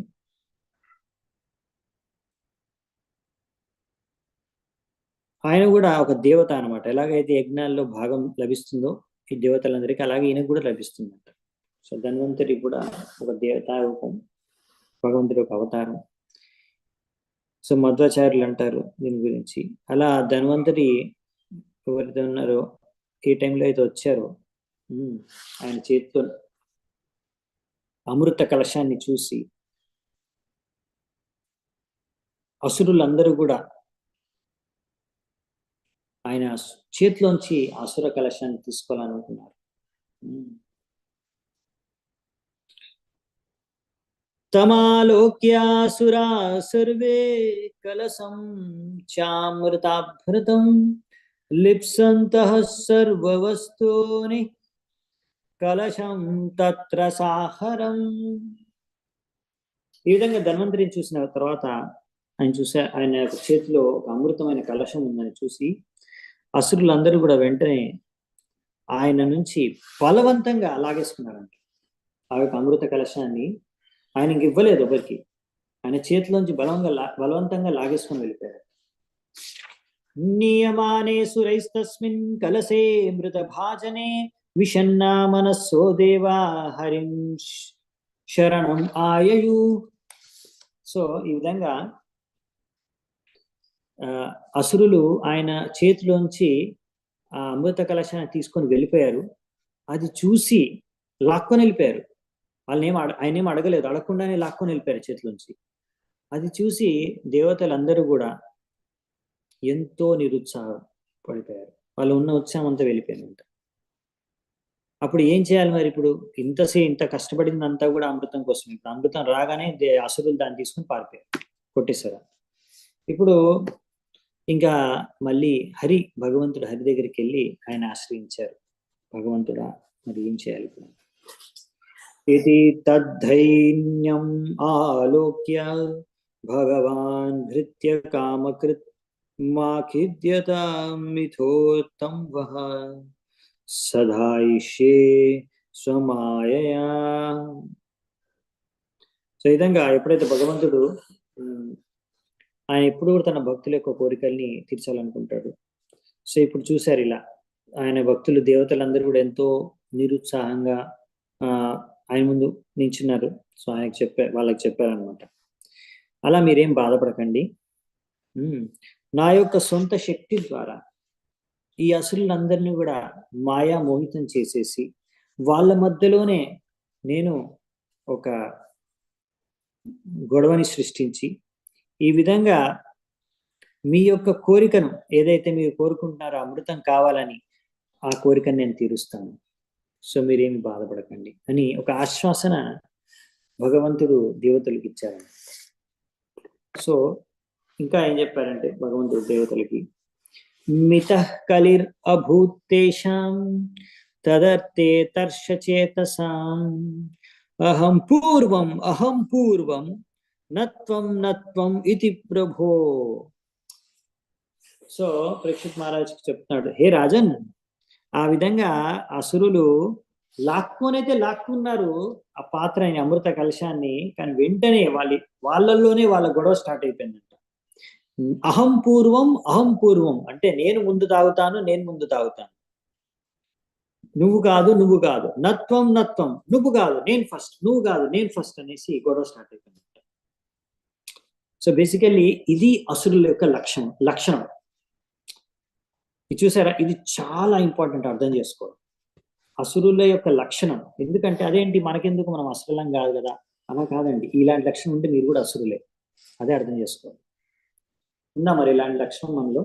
S1: ఆయన కూడా ఒక దేవత అనమాట. ఎలాగైతే యజ్ఞాల్లో భాగం లభిస్తుందో ఈ దేవతలందరికీ, అలాగే ఈయనకు కూడా లభిస్తుందంట. సో ధన్వంతరి కూడా ఒక దేవతా రూపం, భగవంతుడి యొక్క అవతారం. సో మధ్వాచార్యులు అంటారు దీని గురించి. అలా ధన్వంతరి ఎవరైతే ఉన్నారో, ఏ టైంలో అయితే వచ్చారో, ఆయన చేతితో అమృత కలశాన్ని చూసి అసురులందరూ కూడా ఆయన చేతిలోంచి అసుర కలశాన్ని తీసుకోవాలనుకున్నారు. తమాలోక్యాసురా సర్వే కలశం చామృతాభృతం లిప్సంతః సర్వవస్తూని కలశం తత్ర సాహరం. ఈ విధంగా ధన్వంతరిని చూసిన తర్వాత ఆయన యొక్క చేతిలో ఒక అమృతమైన కలశం ఉందని చూసి అసురులందరూ కూడా వెంటనే ఆయన నుంచి బలవంతంగా లాగేసుకున్నారంట. ఆ యొక్క అమృత కలశాన్ని ఆయనకి ఇవ్వలేదు ఎవరికి. ఆయన చేతిలోంచి బలవంతంగా లాగేసుకొని వెళ్ళిపోయారు. నియమానే సురైస్తస్మిన్ కలసే మృత భాజనే విషన్నా మనస్సో దేవా హరిం శరణం ఆయయు. సో ఈ విధంగా అసురులు ఆయన చేతిలోంచి ఆ అమృత కలశాన్ని తీసుకొని వెళ్ళిపోయారు. అది చూసి లాక్కొని వెళ్ళిపోయారు. ఆయన ఏం అడగలేదు, అడగకుండానే లాక్కొని వెళ్ళిపోయారు చేతిలోంచి. అది చూసి దేవతలందరూ కూడా ఎంతో నిరుత్సాహపడిపోయారు. వాళ్ళు ఉన్న ఉత్సాహం అంతా వెళ్ళిపోయిందంట. అప్పుడు ఏం చేయాలి మరి? ఇప్పుడు ఇంత కష్టపడిందంతా కూడా అమృతం కోసం. ఇప్పుడు అమృతం రాగానే అసురులు దాన్ని తీసుకుని పారిపోయారు, కొట్టేశారు. ఇప్పుడు ఇంకా మళ్ళీ భగవంతుడు హరి దగ్గరికి వెళ్ళి ఆయన ఆశ్రయించారు. భగవంతుడా, మరి ఏం చేయాలి ఇప్పుడు? ఇది తద్ధైన్యం ఆలోక్య భగవాన్ భృత్య కామకృత్ మాఖిద్యతాం మిథోత్తం వః సదాయిష్యే స్వమాయయా. సో ఈ విధంగా ఎప్పుడైతే భగవంతుడు ఆయన ఎప్పుడు కూడా తన భక్తుల యొక్క కోరికల్ని తీర్చాలనుకుంటాడు. సో ఇప్పుడు చూశారు, ఇలా ఆయన భక్తులు దేవతలందరూ కూడా ఎంతో నిరుత్సాహంగా ఆయన ముందు నించున్నారు. సో వాళ్ళకి చెప్పారనమాట, అలా మీరేం బాధపడకండి, నా యొక్క సొంత శక్తి ద్వారా ఈ అసురులందరినీ కూడా మాయా మోహితం చేసేసి వాళ్ళ మధ్యలోనే నేను ఒక గొడవని సృష్టించి, ఈ విధంగా మీ యొక్క కోరికను ఏదైతే మీరు కోరుకుంటున్నారో అమృతం కావాలని, ఆ కోరికను నేను తీరుస్తాను. సో మీరేమి బాధపడకండి అని ఒక ఆశ్వాసన భగవంతుడు దేవతలకి ఇచ్చారు. సో ఇంకా ఏం చెప్పారంటే భగవంతుడు దేవతలకి, మితః కలిర్ అభూతేషాం తదర్థే తర్షచేతసాం అహం పూర్వం నత్వం ఇది ప్రభో. సో పరీక్షిత్ మహారాజ్కి చెప్తున్నాడు, హే రాజన్, ఆ విధంగా అసురులు లాక్కోనైతే లాక్కున్నారు ఆ పాత్రని, అమృత కలశాన్ని, కానీ వెంటనే వాళ్ళల్లోనే వాళ్ళ గొడవ స్టార్ట్ అయిపోయిందంట. అహం పూర్వం అంటే నేను ముందు తాగుతాను, నువ్వు కాదు, నత్వం నువ్వు కాదు నేను ఫస్ట్, నువ్వు కాదు నేను ఫస్ట్ అనేసి గొడవ స్టార్ట్ అయిపోయిందంట. సో బేసికల్లీ ఇది అసురుల యొక్క లక్షణం. ఇది చూసారా, ఇది చాలా ఇంపార్టెంట్ అర్థం చేసుకోవడం, అసురుల యొక్క లక్షణం. ఎందుకంటే అదేంటి మనకెందుకు, మనం అసురులం కాదు కదా, అలా కాదండి. ఇలాంటి లక్షణం ఉంటే మీరు కూడా అసురులే, అదే అర్థం చేసుకోవాలి. ఉందా మరి ఇలాంటి లక్షణం మనలో?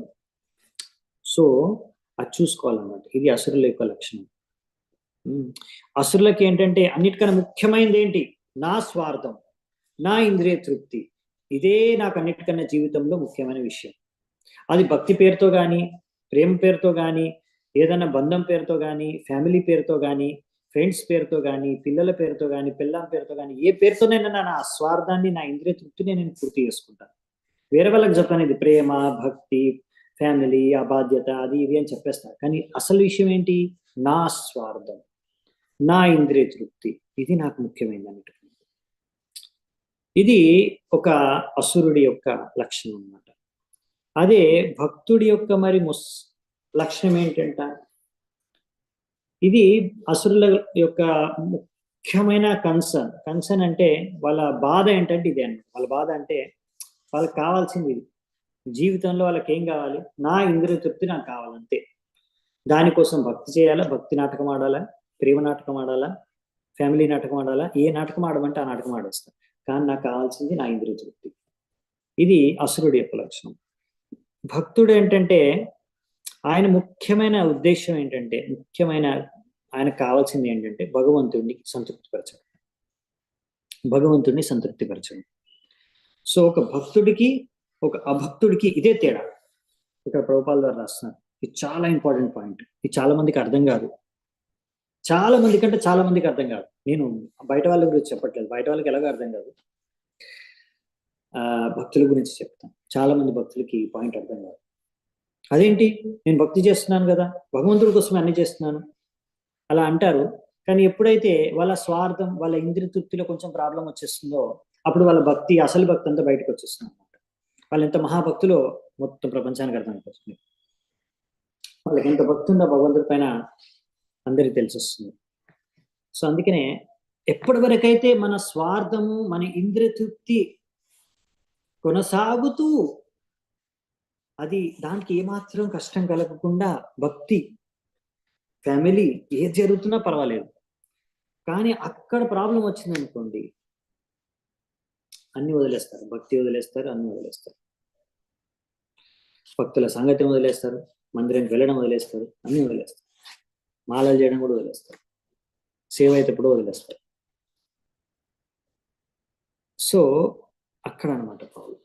S1: సో అది చూసుకోవాలన్నమాట. ఇది అసురుల యొక్క లక్షణం. అసురులకి ఏంటంటే అన్నిటికన్నా ముఖ్యమైనది ఏంటి, నా స్వార్థం, నా ఇంద్రియ తృప్తి. ఇదే నాకు అన్నిటికన్నా జీవితంలో ముఖ్యమైన విషయం. అది భక్తి పేరుతో కానీ, ప్రేమ పేరుతో కానీ, ఏదైనా బంధం పేరుతో కానీ, ఫ్యామిలీ పేరుతో కానీ, ఫ్రెండ్స్ పేరుతో కానీ, పిల్లల పేరుతో కానీ, పిల్లం పేరుతో కానీ, ఏ పేరుతోనైనా నా స్వార్థాన్ని, నా ఇంద్రియ తృప్తిని నేను పూర్తి చేసుకుంటాను. వేరే వాళ్ళకి చెప్పాను ఇది ప్రేమ, భక్తి, ఫ్యామిలీ, ఆ బాధ్యత, అది ఇది అని చెప్పేస్తారు. కానీ అసలు విషయం ఏంటి, నా స్వార్థం, నా ఇంద్రియ తృప్తి, ఇది నాకు ముఖ్యమైనది అన్నట్టు. ఇది ఒక అసురుడి యొక్క లక్షణం అన్నమాట. అదే భక్తుడి యొక్క మరి లక్షణం ఏంటంట, ఇది అసురుల యొక్క ముఖ్యమైన కన్సర్న్ అంటే వాళ్ళ బాధ ఏంటంటే ఇదే అన్నమాట. వాళ్ళ బాధ అంటే వాళ్ళకి కావాల్సింది ఇది, జీవితంలో వాళ్ళకి ఏం కావాలి, నా ఇంద్రియ తృప్తి నాకు కావాలంతే. దానికోసం భక్తి చేయాలా, భక్తి నాటకం ఆడాలా, ప్రేమ నాటకం ఆడాలా, ఫ్యామిలీ నాటకం ఆడాలా, ఏ నాటకం ఆడమంటే ఆ నాటకం ఆడేస్తాను, కానీ నాకు కావాల్సింది నా ఇంద్రియ తృప్తి. ఇది అసురుడి యొక్క లక్షణం. భక్తుడు ఏంటంటే ఆయన ముఖ్యమైన ఉద్దేశం ఏంటంటే, ఆయనకు కావాల్సింది ఏంటంటే భగవంతుడిని సంతృప్తిపరచడం. సో ఒక భక్తుడికి, ఒక అభక్తుడికి ఇదే తేడా. ఇక్కడ ప్రభుపాల్ గారు రాస్తున్నారు, ఇది చాలా ఇంపార్టెంట్ పాయింట్. ఇది చాలా మందికి అర్థం కాదు, చాలా మందికి అర్థం కాదు. నేను బయట వాళ్ళ గురించి చెప్పట్లేదు, బయట వాళ్ళకి ఎలాగో అర్థం కాదు, భక్తుల గురించి చెప్తాను. చాలా మంది భక్తులకి ఈ పాయింట్ అర్థం కాదు. అదేంటి, నేను భక్తి చేస్తున్నాను కదా, భగవంతుడి కోసం అన్ని చేస్తున్నాను అలా అంటారు. కానీ ఎప్పుడైతే వాళ్ళ స్వార్థం, వాళ్ళ ఇంద్రియ తృప్తిలో కొంచెం ప్రాబ్లం వచ్చేస్తుందో, అప్పుడు వాళ్ళ భక్తి, అసలు భక్తి అంతా బయటకు వచ్చేస్తుంది అనమాట. వాళ్ళు ఎంత మహాభక్తులో మొత్తం ప్రపంచానికి అర్థమైపోతుంది. వాళ్ళకి ఎంత భక్తి ఉందో భగవంతుడి పైన అందరికి తెలిసి వస్తుంది. సో అందుకనే ఎప్పటి వరకైతే మన స్వార్థము, మన ఇంద్రియ తృప్తి కొనసాగుతూ, అది దానికి ఏమాత్రం కష్టం కలగకుండా భక్తి, ఫ్యామిలీ ఏది జరుగుతున్నా పర్వాలేదు, కానీ అక్కడ ప్రాబ్లం వచ్చిందనుకోండి అన్ని వదిలేస్తారు, భక్తి వదిలేస్తారు, అన్ని వదిలేస్తారు, భక్తుల సంగతి వదిలేస్తారు, మందిరానికి వెళ్ళడం వదిలేస్తారు, అన్ని వదిలేస్తారు, మాలలు చేయడం కూడా వదిలేస్తారు, సేవ అయితే కూడా వదిలేస్తారు. సో అక్కడ అనమాట ప్రాబ్లం.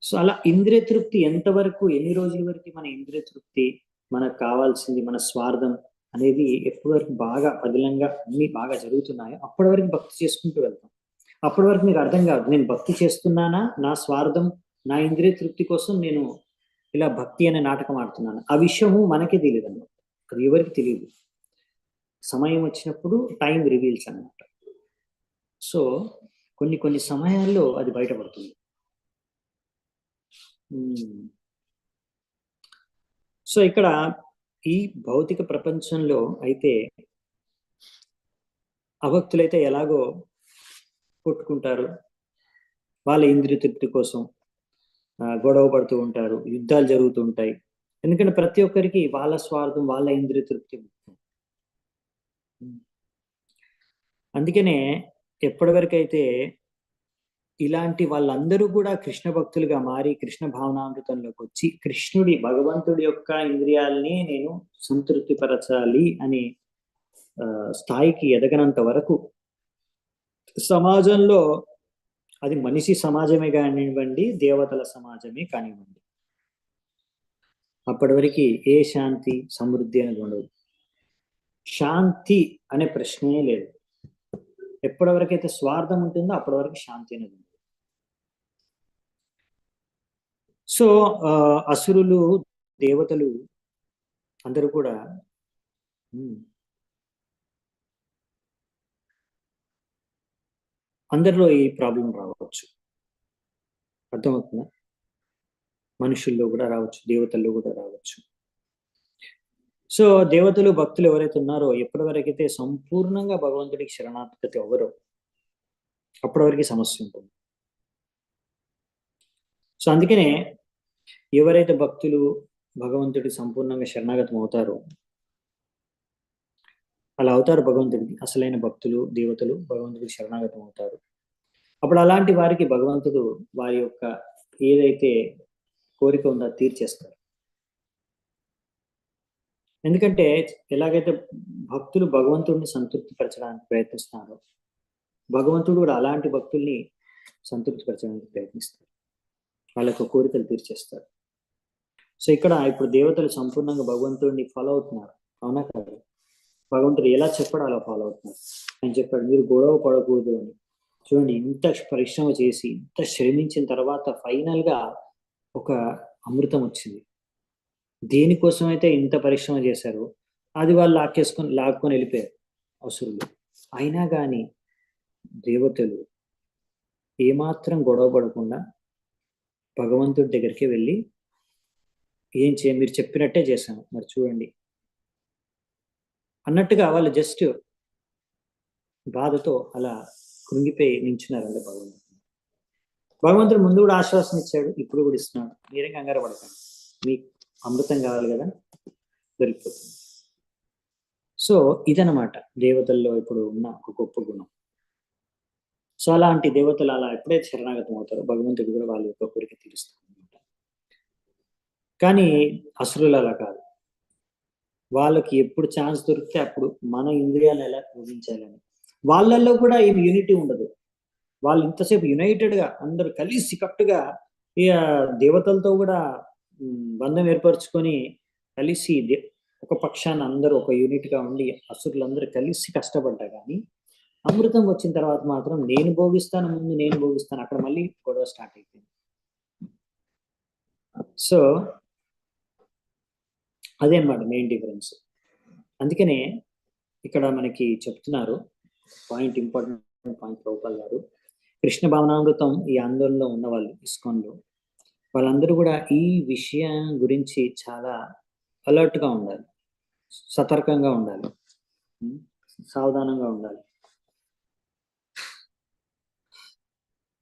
S1: సో అలా ఇంద్రియ తృప్తి ఎంతవరకు, ఎన్ని రోజుల వరకు మన ఇంద్రియ తృప్తి, మనకు కావాల్సింది, మన స్వార్థం అనేది ఎప్పటి వరకు బాగా పదిలంగా అన్ని బాగా జరుగుతున్నాయో అప్పటి వరకు భక్తి చేసుకుంటూ వెళ్తాం. అప్పటి వరకు మీకు అర్థం కాదు, నేను భక్తి చేస్తున్నానా, నా స్వార్థం, నా ఇంద్రియ తృప్తి కోసం నేను ఇలా భక్తి అనే నాటకం ఆడుతున్నాను, ఆ విషయము మనకే తెలియదు అన్నమాట. అది ఎవరికి తెలియదు. సమయం వచ్చినప్పుడు టైం రివీల్స్ అన్నమాట. సో కొన్ని సమయాల్లో అది బయటపడుతుంది. సో ఇక్కడ ఈ భౌతిక ప్రపంచంలో అయితే అభక్తులైతే ఎలాగో కొట్టుకుంటారు, వాళ్ళ ఇంద్రియ తృప్తి కోసం గొడవ పడుతూ ఉంటారు, యుద్ధాలు జరుగుతూ ఉంటాయి. ఎందుకంటే ప్రతి ఒక్కరికి వాళ్ళ స్వార్థం, వాళ్ళ ఇంద్రియ తృప్తి ముఖ్యం. అందుకనే ఎప్పటి వరకైతే ఇలాంటి వాళ్ళందరూ కూడా కృష్ణ భక్తులుగా మారి కృష్ణ భావనామృతంలోకి వచ్చి కృష్ణుడి, భగవంతుడి యొక్క ఇంద్రియాలని నేను సంతృప్తిపరచాలి అనే స్థాయికి ఎదగనంత వరకు సమాజంలో అది మనిషి సమాజమే కానివ్వండి, దేవతల సమాజమే కానివ్వండి, అప్పటి వరకు ఏ శాంతి సమృద్ధి అనేది ఉండదు. శాంతి అనే ప్రశ్నే లేదు. ఎప్పటి వరకైతే స్వార్థం ఉంటుందో అప్పటి వరకు శాంతి అనేది ఉండదు. సో అసురులు, దేవతలు అందరూ కూడా అందరిలో ఈ ప్రాబ్లం రావచ్చు. అర్థమవుతుందా? మనుషుల్లో కూడా రావచ్చు, దేవతల్లో కూడా రావచ్చు. సో దేవతలు, భక్తులు ఎవరైతే ఉన్నారో ఎప్పటి వరకైతే సంపూర్ణంగా భగవంతుడికి శరణాగతి ఎవరో అప్పటి వరకు సమస్య ఉంటుంది. సో అందుకనే ఎవరైతే భక్తులు భగవంతుడికి సంపూర్ణంగా శరణాగతం అవుతారో, అలా అవుతారు భగవంతుడికి, అసలైన భక్తులు, దేవతలు భగవంతుడికి శరణాగతం అవుతారు. అప్పుడు అలాంటి వారికి భగవంతుడు వారి యొక్క ఏదైతే కోరిక ఉందో తీర్చేస్తారు. ఎందుకంటే ఎలాగైతే భక్తులు భగవంతుడిని సంతృప్తిపరచడానికి ప్రయత్నిస్తున్నారో, భగవంతుడు కూడా అలాంటి భక్తుల్ని సంతృప్తిపరచడానికి ప్రయత్నిస్తారు, వాళ్ళ కోరికలు తీర్చేస్తారు. సో ఇక్కడ ఇప్పుడు దేవతలు సంపూర్ణంగా భగవంతుడిని ఫాలో అవుతున్నారు, అవునా కాదు? భగవంతుడు ఎలా చెప్పాడో అలా ఫాలో అవుతున్నారు. ఆయన చెప్పాడు, మీరు గొడవ పడకూడదు అని. చూడండి, ఇంత పరిశ్రమ చేసి, ఇంత శ్రమించిన తర్వాత ఫైనల్ గా ఒక అమృతం వచ్చింది. దేనికోసం అయితే ఇంత పరిశ్రమ చేశారో అది వాళ్ళు లాక్కొని వెళ్ళిపోయారు అసురులు. అయినా కానీ దేవతలు ఏమాత్రం గొడవ పడకుండా భగవంతుడి దగ్గరికి వెళ్ళి, మీరు చెప్పినట్టే చేశాను, మరి చూడండి అన్నట్టుగా వాళ్ళు జస్ట్ బాధతో అలా కృంగిపోయి నించున్నారండి భగవంతుడు. భగవంతుడు ముందు కూడా ఆశ్వాసం ఇచ్చాడు, ఇప్పుడు కూడా ఇస్తున్నాడు. మీరేం కంగారు పడకండి, మీకు అమృతం కావాలి కదా, దొరికిపోతుంది. సో ఇదనమాట దేవతల్లో ఇప్పుడు ఉన్న ఒక గొప్ప గుణం. సో అలాంటి దేవతలు అలా ఎప్పుడైతే శరణాగతం అవుతారో భగవంతుడు కూడా వాళ్ళ యొక్క కోరిక తీరుస్తారు అనమాట. కానీ అసురులు అలా కాదు. వాళ్ళకి ఎప్పుడు ఛాన్స్ దొరికితే అప్పుడు మన ఇంద్రియాలు ఎలా ఊహించాలని, వాళ్ళల్లో కూడా ఏమి యూనిటీ ఉండదు. వాళ్ళు ఇంతసేపు యునైటెడ్ గా అందరు కలిసి కట్టుగా ఇక దేవతలతో కూడా బంధం ఏర్పరచుకొని కలిసి ఒక పక్షాన్ని అందరూ ఒక యూనిట్ గా ఉండి అసురులందరూ కలిసి కష్టపడ్డా కానీ అమృతం వచ్చిన తర్వాత మాత్రం నేను భోగిస్తాను, ముందు నేను భోగిస్తాను, అక్కడ మళ్ళీ గొడవ స్టార్ట్ అయిపోయింది. సో అదే అన్నమాట మెయిన్ డిఫరెన్స్. అందుకనే ఇక్కడ మనకి చెప్తున్నారు పాయింట్, ఇంపార్టెంట్ పాయింట్ ప్రభుపాల్ గారు. కృష్ణ భావనామృతం ఈ ఆందోళనలో ఉన్న వాళ్ళు, ఇస్కాన్లో వాళ్ళందరూ కూడా ఈ విషయం గురించి చాలా అలర్ట్గా ఉండాలి, సతర్కంగా ఉండాలి, సావధానంగా ఉండాలి.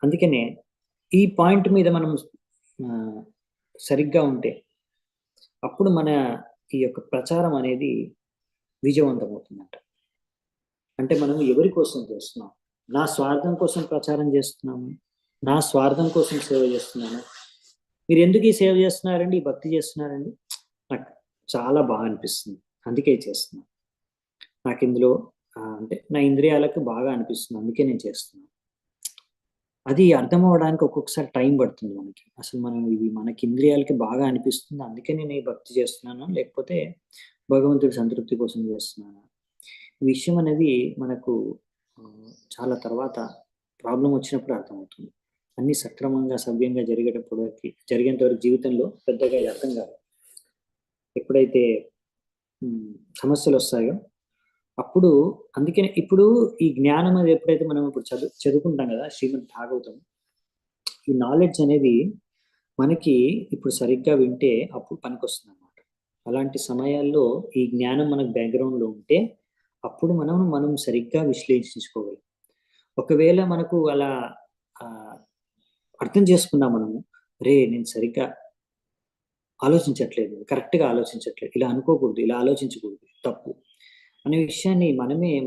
S1: అందుకనే ఈ పాయింట్ మీద మనం సరిగ్గా ఉంటే అప్పుడు మన ఈ యొక్క ప్రచారం అనేది విజయవంతం అవుతుందంట. అంటే మనం ఎవరి కోసం చేస్తున్నాం? నా స్వార్థం కోసం ప్రచారం చేస్తున్నాము, నా స్వార్థం కోసం సేవ చేస్తున్నాను. మీరు ఎందుకు ఈ సేవ చేస్తున్నారండి, ఈ భక్తి చేస్తున్నారండి? నాకు చాలా బాగా అనిపిస్తుంది, అందుకే చేస్తున్నాను. నాకు ఇందులో అంటే నా ఇంద్రియాలకు బాగా అనిపిస్తుంది, అందుకే నేను చేస్తున్నాను. అది అర్థం అవ్వడానికి ఒక్కొక్కసారి టైం పడుతుంది మనకి. అసలు మనం ఇది మనకి ఇంద్రియాలకి బాగా అనిపిస్తుంది, అందుకే నేను ఈ భక్తి చేస్తున్నాను, లేకపోతే భగవంతుడి సంతృప్తి కోసం చేస్తున్నాను. ఈ విషయం అనేది మనకు చాలా తర్వాత ప్రాబ్లం వచ్చినప్పుడు అర్థమవుతుంది. అన్ని సక్రమంగా సవ్యంగా జరిగేంత వరకు జీవితంలో పెద్దగా అర్థం కాదు. ఎప్పుడైతే సమస్యలు వస్తాయో అప్పుడు, అందుకనే ఇప్పుడు ఈ జ్ఞానం అనేది ఎప్పుడైతే మనం ఇప్పుడు చదువుకుంటాం కదా శ్రీమద్ భాగవతం, ఈ నాలెడ్జ్ అనేది మనకి ఇప్పుడు సరిగ్గా వింటే అప్పుడు పనికొస్తుంది అన్నమాట. అలాంటి సమయాల్లో ఈ జ్ఞానం మనకు బ్యాక్గ్రౌండ్లో ఉంటే అప్పుడు మనం సరిగ్గా విశ్లేషించుకోవాలి. ఒకవేళ మనకు అలా అర్థం చేసుకున్నాం మనము, నేను సరిగ్గా ఆలోచించట్లేదు, కరెక్ట్గా ఆలోచించట్లేదు, ఇలా అనుకోకూడదు, ఇలా ఆలోచించకూడదు, తప్పు అనే విషయాన్ని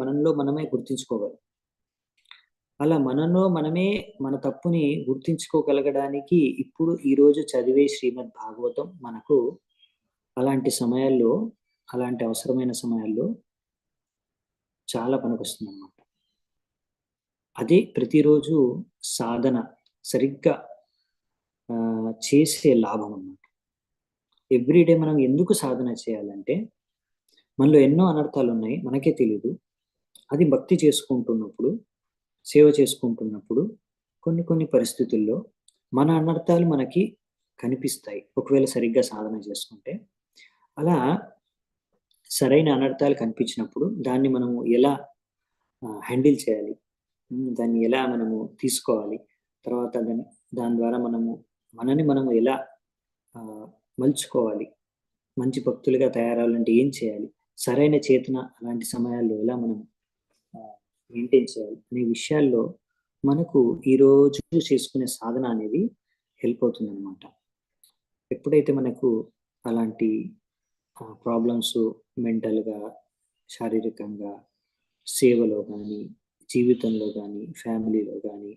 S1: మనంలో మనమే గుర్తించుకోవాలి. అలా మనలో మనమే మన తప్పుని గుర్తించుకోగలగడానికి ఇప్పుడు ఈరోజు చదివే శ్రీమద్ భాగవతం మనకు అలాంటి సమయాల్లో, అలాంటి అవసరమైన సమయాల్లో చాలా పనికొస్తుంది అన్నమాట. అదే ప్రతిరోజు సాధన సరిగ్గా చేసే లాభం అన్నమాట. ఎవ్రీడే మనం ఎందుకు సాధన చేయాలంటే, మనలో ఎన్నో అనర్థాలు ఉన్నాయి, మనకే తెలీదు. అది భక్తి చేసుకుంటున్నప్పుడు, సేవ చేసుకుంటున్నప్పుడు కొన్ని కొన్ని పరిస్థితుల్లో మన అనర్థాలు మనకి కనిపిస్తాయి. ఒకవేళ సరిగ్గా సాధన చేసుకుంటే. అలా సరైన అనర్థాలు కనిపించినప్పుడు దాన్ని మనము ఎలా హ్యాండిల్ చేయాలి? దాన్ని ఎలా మనము తీసుకోవాలి? తర్వాత దాని ద్వారా మనని మనము ఎలా మలుచుకోవాలి? మంచి భక్తులుగా తయారవ్వాలంటే ఏం చేయాలి? సరైన చేతన అలాంటి సమయాల్లో ఎలా మనం మెయింటైన్ చేయాలి? అనే విషయాల్లో మనకు ఈరోజు చేసుకునే సాధన అనేది హెల్ప్ అవుతుందన్నమాట. ఎప్పుడైతే మనకు అలాంటి ప్రాబ్లమ్స్ మెంటల్‌గా, శారీరకంగా, సేవలో గానీ, జీవితంలో గానీ, ఫ్యామిలీలో గానీ,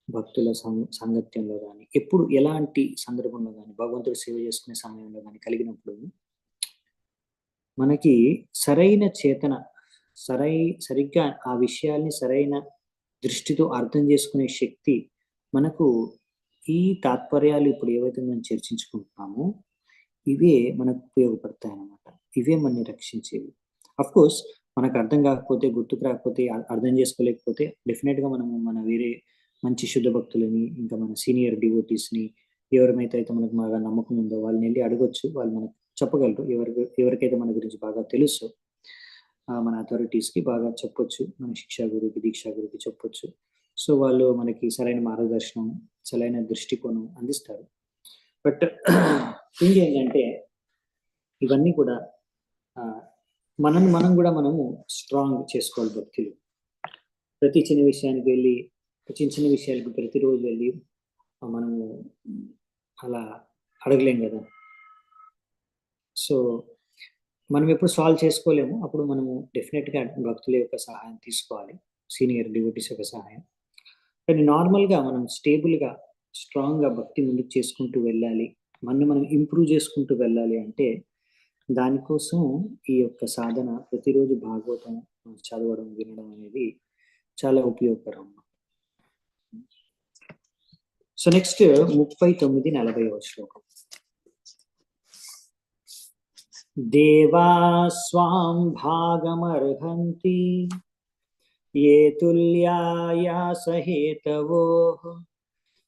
S1: భక్తుల సాంగత్యంలో గానీ, ఎప్పుడు ఎలాంటి సందర్భంలో గానీ, భగవంతుడు సేవ చేసుకునే సమయంలో గానీ కలిగినప్పుడు మనకి సరైన చేతన, సరిగ్గా ఆ విషయాల్ని సరైన దృష్టితో అర్థం చేసుకునే శక్తి మనకు ఈ తాత్పర్యాలు ఇప్పుడు ఏవైతే మనం చర్చించుకుంటున్నామో, ఇవే మనకు ఉపయోగపడతాయన్నమాట. ఇవే మనల్ని రక్షించేవి. అఫ్‌కోర్స్ మనకు అర్థం కాకపోతే, గుర్తుకు రాకపోతే, అర్థం చేసుకోలేకపోతే డెఫినిట్‌గా మనము వేరే మంచి శుద్ధ భక్తులని, ఇంకా మన సీనియర్ డివోటీస్‌ని ఎవరిమైతే మనకు బాగా నమ్మకం ఉందో వాళ్ళనెళ్లి అడగొచ్చు. వాళ్ళు మనకు చెప్పగలరు. ఎవరికైతే మన గురించి బాగా తెలుసో మన అథారిటీస్‌కి బాగా చెప్పొచ్చు. మన శిక్షా గురువుకి, దీక్షా గురువుకి చెప్పొచ్చు. సో, వాళ్ళు మనకి సరైన మార్గదర్శనం, సరైన దృష్టికోణం అందిస్తారు. బట్ థింగ్ ఏంటంటే ఇవన్నీ కూడా మనము స్ట్రాంగ్ చేసుకోవాలి భక్తిలో. ప్రతి చిన్న విషయానికి వెళ్ళి, చిన్న విషయాలకు ప్రతిరోజు వెళ్ళి మనము అలా అడగలేం కదా! సో, మనం ఎప్పుడు సాల్వ్ చేసుకోలేము. అప్పుడు మనము డెఫినిట్‌గా భక్తుల యొక్క సహాయం తీసుకోవాలి. సీనియర్ డివోటీస్ యొక్క సహాయం. కానీ నార్మల్‌గా మనం స్టేబుల్‌గా, స్ట్రాంగ్‌గా భక్తి ముందుకు చేసుకుంటూ వెళ్ళాలి. మనం ఇంప్రూవ్ చేసుకుంటూ వెళ్ళాలి అంటే, దానికోసం ఈ యొక్క సాధన ప్రతిరోజు భాగవతం చదవడం, వినడం అనేది చాలా ఉపయోగకరం. సో, నెక్స్ట్ 39, 40వ శ్లోకం. దేవా స్వాం భాగమర్హంతి ఏ తుల్యాయాస హేతవోః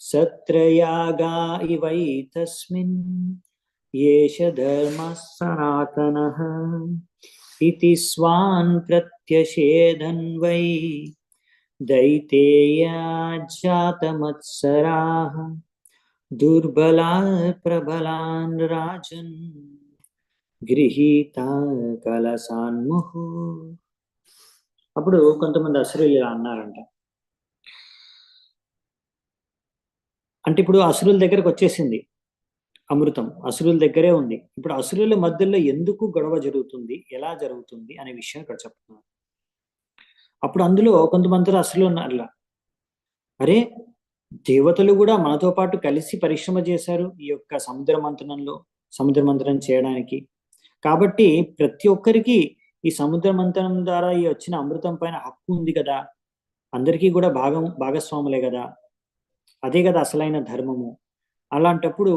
S1: సత్రయాగా ఇవైతస్మిన్ ఏష ధర్మః సనాతనః ఇతి స్వాన్ ప్రత్యషేధన్ వై దైతేయా జాతమత్సరాః దుర్బలాన్ ప్రబలాన్ రాజన్ గృహీత కలసాన్ముహు. అప్పుడు కొంతమంది అసురులు ఇలా అన్నారంట. అంటే ఇప్పుడు అసురుల దగ్గరకు వచ్చేసింది అమృతం. అసురుల దగ్గరే ఉంది. ఇప్పుడు అసురుల మధ్యలో ఎందుకు గొడవ జరుగుతుంది, ఎలా జరుగుతుంది అనే విషయం ఇక్కడ చెప్తున్నారు. అప్పుడు అందులో కొంతమంది అసురులు ఉన్నారులా, అరే దేవతలు కూడా మనతో పాటు కలిసి పరిశ్రమ చేశారు ఈ యొక్క సముద్ర మంథనం చేయడానికి. కాబట్టి ప్రతి ఒక్కరికి ఈ సముద్ర మంథనం ద్వారా ఈ వచ్చిన అమృతం పైన హక్కు ఉంది కదా, అందరికీ కూడా భాగస్వాములే కదా, అదే కదా అసలైన ధర్మము. అలాంటప్పుడు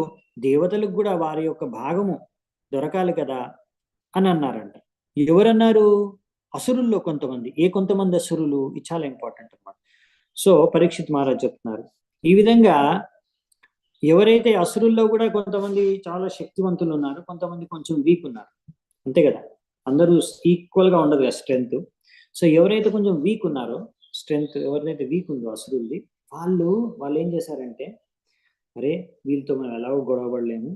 S1: దేవతలకు కూడా వారి యొక్క భాగము దొరకాలి కదా అని అన్నారంట. ఎవరన్నారు? అసురుల్లో కొంతమంది. కొంతమంది అసురులు? ఇది చాలా ఇంపార్టెంట్ అన్నమాట. సో పరీక్షిత్ మహారాజ్ చెప్తున్నారు, ఈ విధంగా ఎవరైతే అసురుల్లో కూడా కొంతమంది చాలా శక్తివంతులు ఉన్నారు, కొంతమంది కొంచెం వీక్ ఉన్నారు, అంతే కదా, అందరూ ఈక్వల్ గా ఉండదు కదా స్ట్రెంగ్త్. సో ఎవరైతే కొంచెం వీక్ ఉన్నారో, స్ట్రెంగ్త్ ఎవరైతే వీక్ ఉందో అసురుల్ది, వాళ్ళు ఏం చేశారంటే, అరే వీళ్ళతో మనం ఎలాగో గొడవ పడలేము,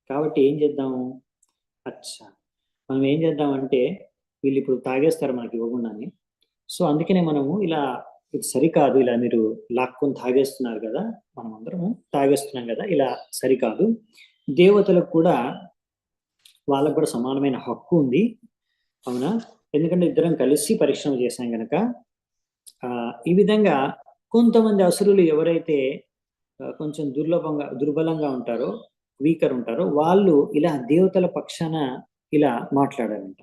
S1: కాబట్టి ఏం చేద్దాము, మనం ఏం చేద్దామంటే వీళ్ళు ఇప్పుడు తాగేస్తారు మనకి ఇవ్వకుండానే, సో అందుకనే మనము ఇలా, ఇది సరికాదు, ఇలా మీరు లాక్కొని తాగేస్తున్నారు కదా, మనం అందరము తాగేస్తున్నాం కదా, ఇలా సరికాదు, దేవతలకు కూడా వాళ్ళకు కూడా సమానమైన హక్కు ఉంది, అవునా, ఎందుకంటే ఇద్దరం కలిసి పరిశ్రమ చేశాం గనక. ఈ విధంగా కొంతమంది అసురులు ఎవరైతే కొంచెం దుర్బలంగా ఉంటారో, వీకర్ ఉంటారో, వాళ్ళు ఇలా దేవతల పక్షాన ఇలా మాట్లాడారంట.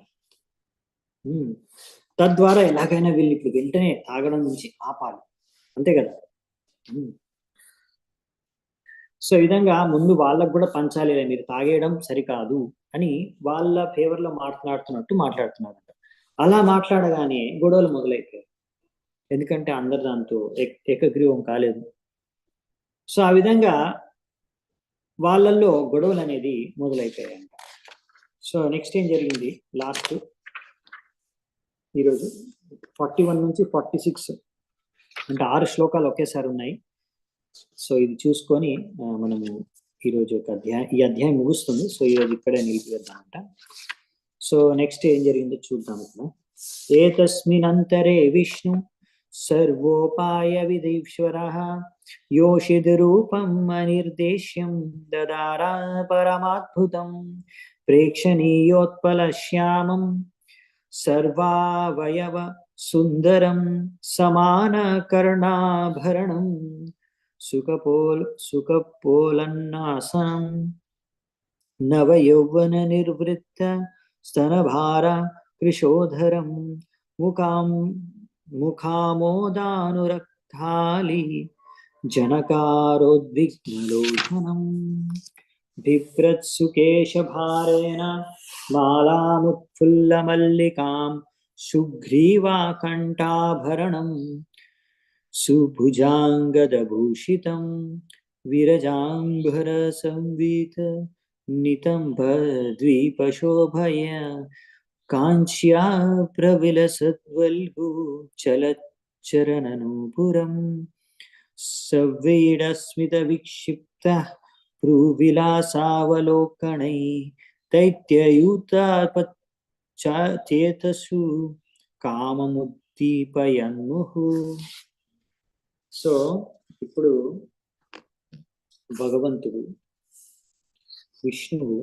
S1: తద్వారా ఎలాగైనా వీళ్ళు ఇప్పుడు వెంటనే తాగడం నుంచి ఆపాలి, అంతే కదా. సో ఈ విధంగా ముందు వాళ్ళకు కూడా పంచాలి, మీరు తాగేయడం సరికాదు అని వాళ్ళ ఫేవర్లో మాట్లాడుతున్నారు. అలా మాట్లాడగానే గొడవలు మొదలైపోయాయి, ఎందుకంటే అందరు దాంతో ఏకగ్రీవం కాలేదు. సో ఆ విధంగా వాళ్ళల్లో గొడవలు అనేది మొదలైపోయాయంట. సో నెక్స్ట్ ఏం జరిగింది, లాస్ట్ ఈరోజు 41 నుంచి 46 అంటే 6 శ్లోకాలు ఒకేసారి ఉన్నాయి. సో ఇది చూసుకొని మనము ఈరోజు ఈ అధ్యాయం ముగుస్తుంది. సో ఈరోజు ఇక్కడే నిలిపివేద్దామంట. సో నెక్స్ట్ ఏం జరిగిందో చూద్దాం. ఇక్కడ ఏతస్మిన్నంతరే విష్ణు సర్వోపాయ విధీశ్వరః యోషిద్రూపం అనిర్దేశ్యం దదార పరమాద్భుతం ప్రేక్షణీయోత్పలశ్యామం సర్వావయవ సుందరం సమానకర్ణాభరణం సుఖపోలన్నాసనం నవయౌవన నిర్వృత్త స్తనభార కృశోధరం ముఖామోదానురక్తాలి జనకారోద్విగ్నలోచనం బిభ్రత్సుకేశభారేణ మాలాముత్ఫుల్లమల్లికాం సుగ్రీవాకంఠాభరణం సుభుజాంగదభూషితం విరజాంబర సంవీత నితంబద్వీపశోభయ కాంక్ష్యా ప్రవిలసద్వల్గు చలచ్చరణనూపురం సవ్వీడస్మిత విక్షిప్త భ్రూవిలాసావలోకనై దైత్యయూతాపచేతసు కామముద్దీపయన్ముహు. సో ఇప్పుడు భగవంతుడు విష్ణువు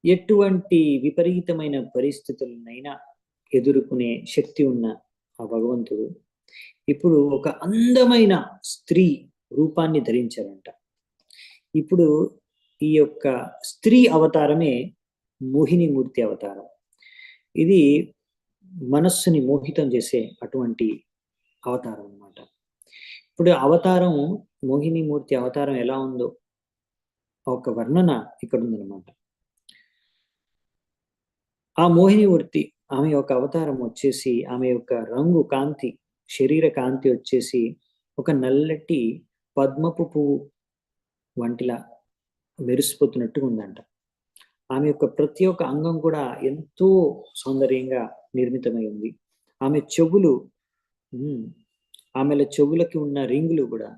S1: ఎటువంటి విపరీతమైన పరిస్థితులనైనా ఎదుర్కొనే శక్తి ఉన్న ఆ భగవంతుడు ఇప్పుడు ఒక అందమైన స్త్రీ రూపాన్ని ధరించారంట. ఇప్పుడు ఈ యొక్క స్త్రీ అవతారమే మోహినీమూర్తి అవతారం. ఇది మనస్సుని మోహితం చేసే అటువంటి అవతారం అన్నమాట. ఇప్పుడు అవతారం మోహినీమూర్తి అవతారం ఎలా ఉందో ఒక వర్ణన ఇక్కడ ఉందన్నమాట. ఆ మోహినీమూర్తి ఆమె యొక్క అవతారం వచ్చేసి ఆమె యొక్క రంగు కాంతి, శరీర కాంతి వచ్చేసి ఒక నల్లటి పద్మపు పువ్వు వంటిలా మెరిసిపోతున్నట్టుగా ఉందంట. ఆమె యొక్క ప్రతి ఒక్క అంగం కూడా ఎంతో సౌందర్యంగా నిర్మితమై ఉంది. ఆమె చెవులు, ఆమెల చెవులకి ఉన్న రింగులు కూడా,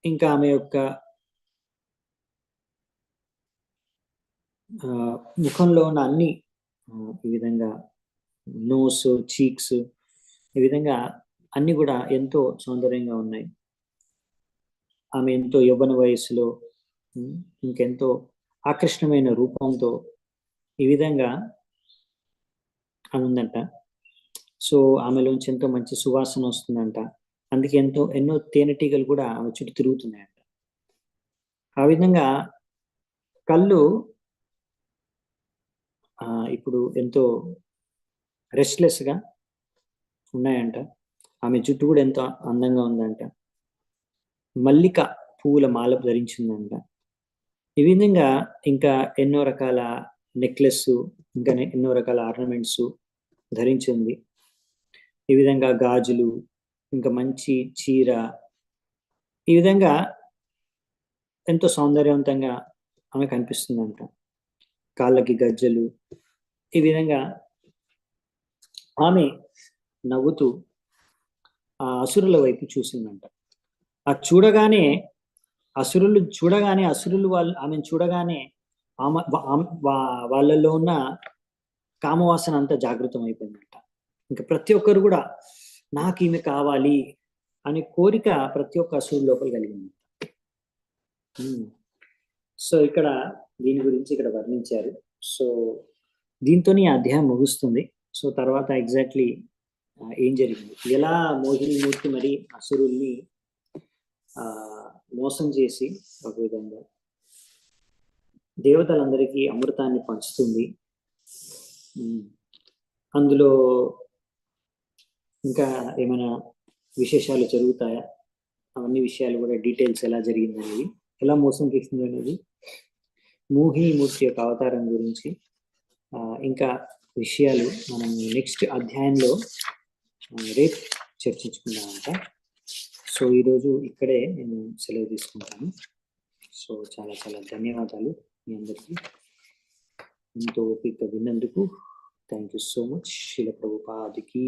S1: ఇంకా ఆమె యొక్క ముఖంలో ఉన్న అన్ని ఈ విధంగా నోస్, చీక్స్, ఈ విధంగా అన్ని కూడా ఎంతో సౌందర్యంగా ఉన్నాయి. ఆమె ఎంతో యవ్వన వయస్సులో ఇంకెంతో ఆకర్షణమైన రూపంతో ఈ విధంగా ఆమె ఉందంట. సో ఆమెలోంచి ఎంతో మంచి సువాసన వస్తుందంట. అందుకే ఎన్నో తేనెటీగలు కూడా ఆమె చుట్టూ తిరుగుతున్నాయంట. ఆ విధంగా కళ్ళు ఇప్పుడు ఎంతో రెస్ట్లెస్గా ఉన్నాయంట. ఆమె జుట్టు కూడా ఎంతో అందంగా ఉందంట. మల్లిక పువ్వుల మాల ధరించిందంట. ఈ విధంగా ఇంకా ఎన్నో రకాల నెక్లెస్, ఇంకా ఎన్నో రకాల ఆర్నమెంట్స్ ధరించింది. ఈ విధంగా గాజులు, ఇంకా మంచి చీర, ఈ విధంగా ఎంతో సౌందర్యవంతంగా ఆమె కనిపిస్తుందంట. కాళ్ళకి గజ్జలు, ఈ విధంగా ఆమె నవ్వుతూ ఆ అసురుల వైపు చూసిందంట. ఆ చూడగానే అసురులు వాళ్ళు ఆమెను చూడగానే వాళ్ళల్లో ఉన్న కామవాసన అంతా జాగృతం అయిపోయిందంట. ఇంకా ప్రతి ఒక్కరు కూడా నాకు ఈమె కావాలి అనే కోరిక ప్రతి ఒక్క అసురు లోపల కలిగింది. సో ఇక్కడ దీని గురించి ఇక్కడ వర్ణించారు. సో దీంతోనే ఈ అధ్యాయం ముగుస్తుంది. సో తర్వాత ఎగ్జాక్ట్లీ ఏం జరిగింది, ఎలా మోహినీమూర్తి మరి అసురుల్ని మోసం చేసి ఒక విధంగా దేవతలందరికీ అమృతాన్ని పంచుతుంది, అందులో ఇంకా ఏమైనా విశేషాలు జరుగుతాయా? అవన్నీ విషయాలు కూడా డీటెయిల్స్ ఎలా జరిగిందనేది, ఎలా మోసం చేసింది అనేది, మూర్తి యొక్క అవతారం గురించి ఇంకా విషయాలు మనం నెక్స్ట్ అధ్యాయంలో రేపు చర్చించుకుందామంట. సో ఈరోజు ఇక్కడే నేను సెలవు తీసుకుంటాను. సో చాలా చాలా ధన్యవాదాలు మీ అందరికీ, ఎంతో ఓపిక విన్నందుకు. Thank you so much. శిల ప్రభుపాదికి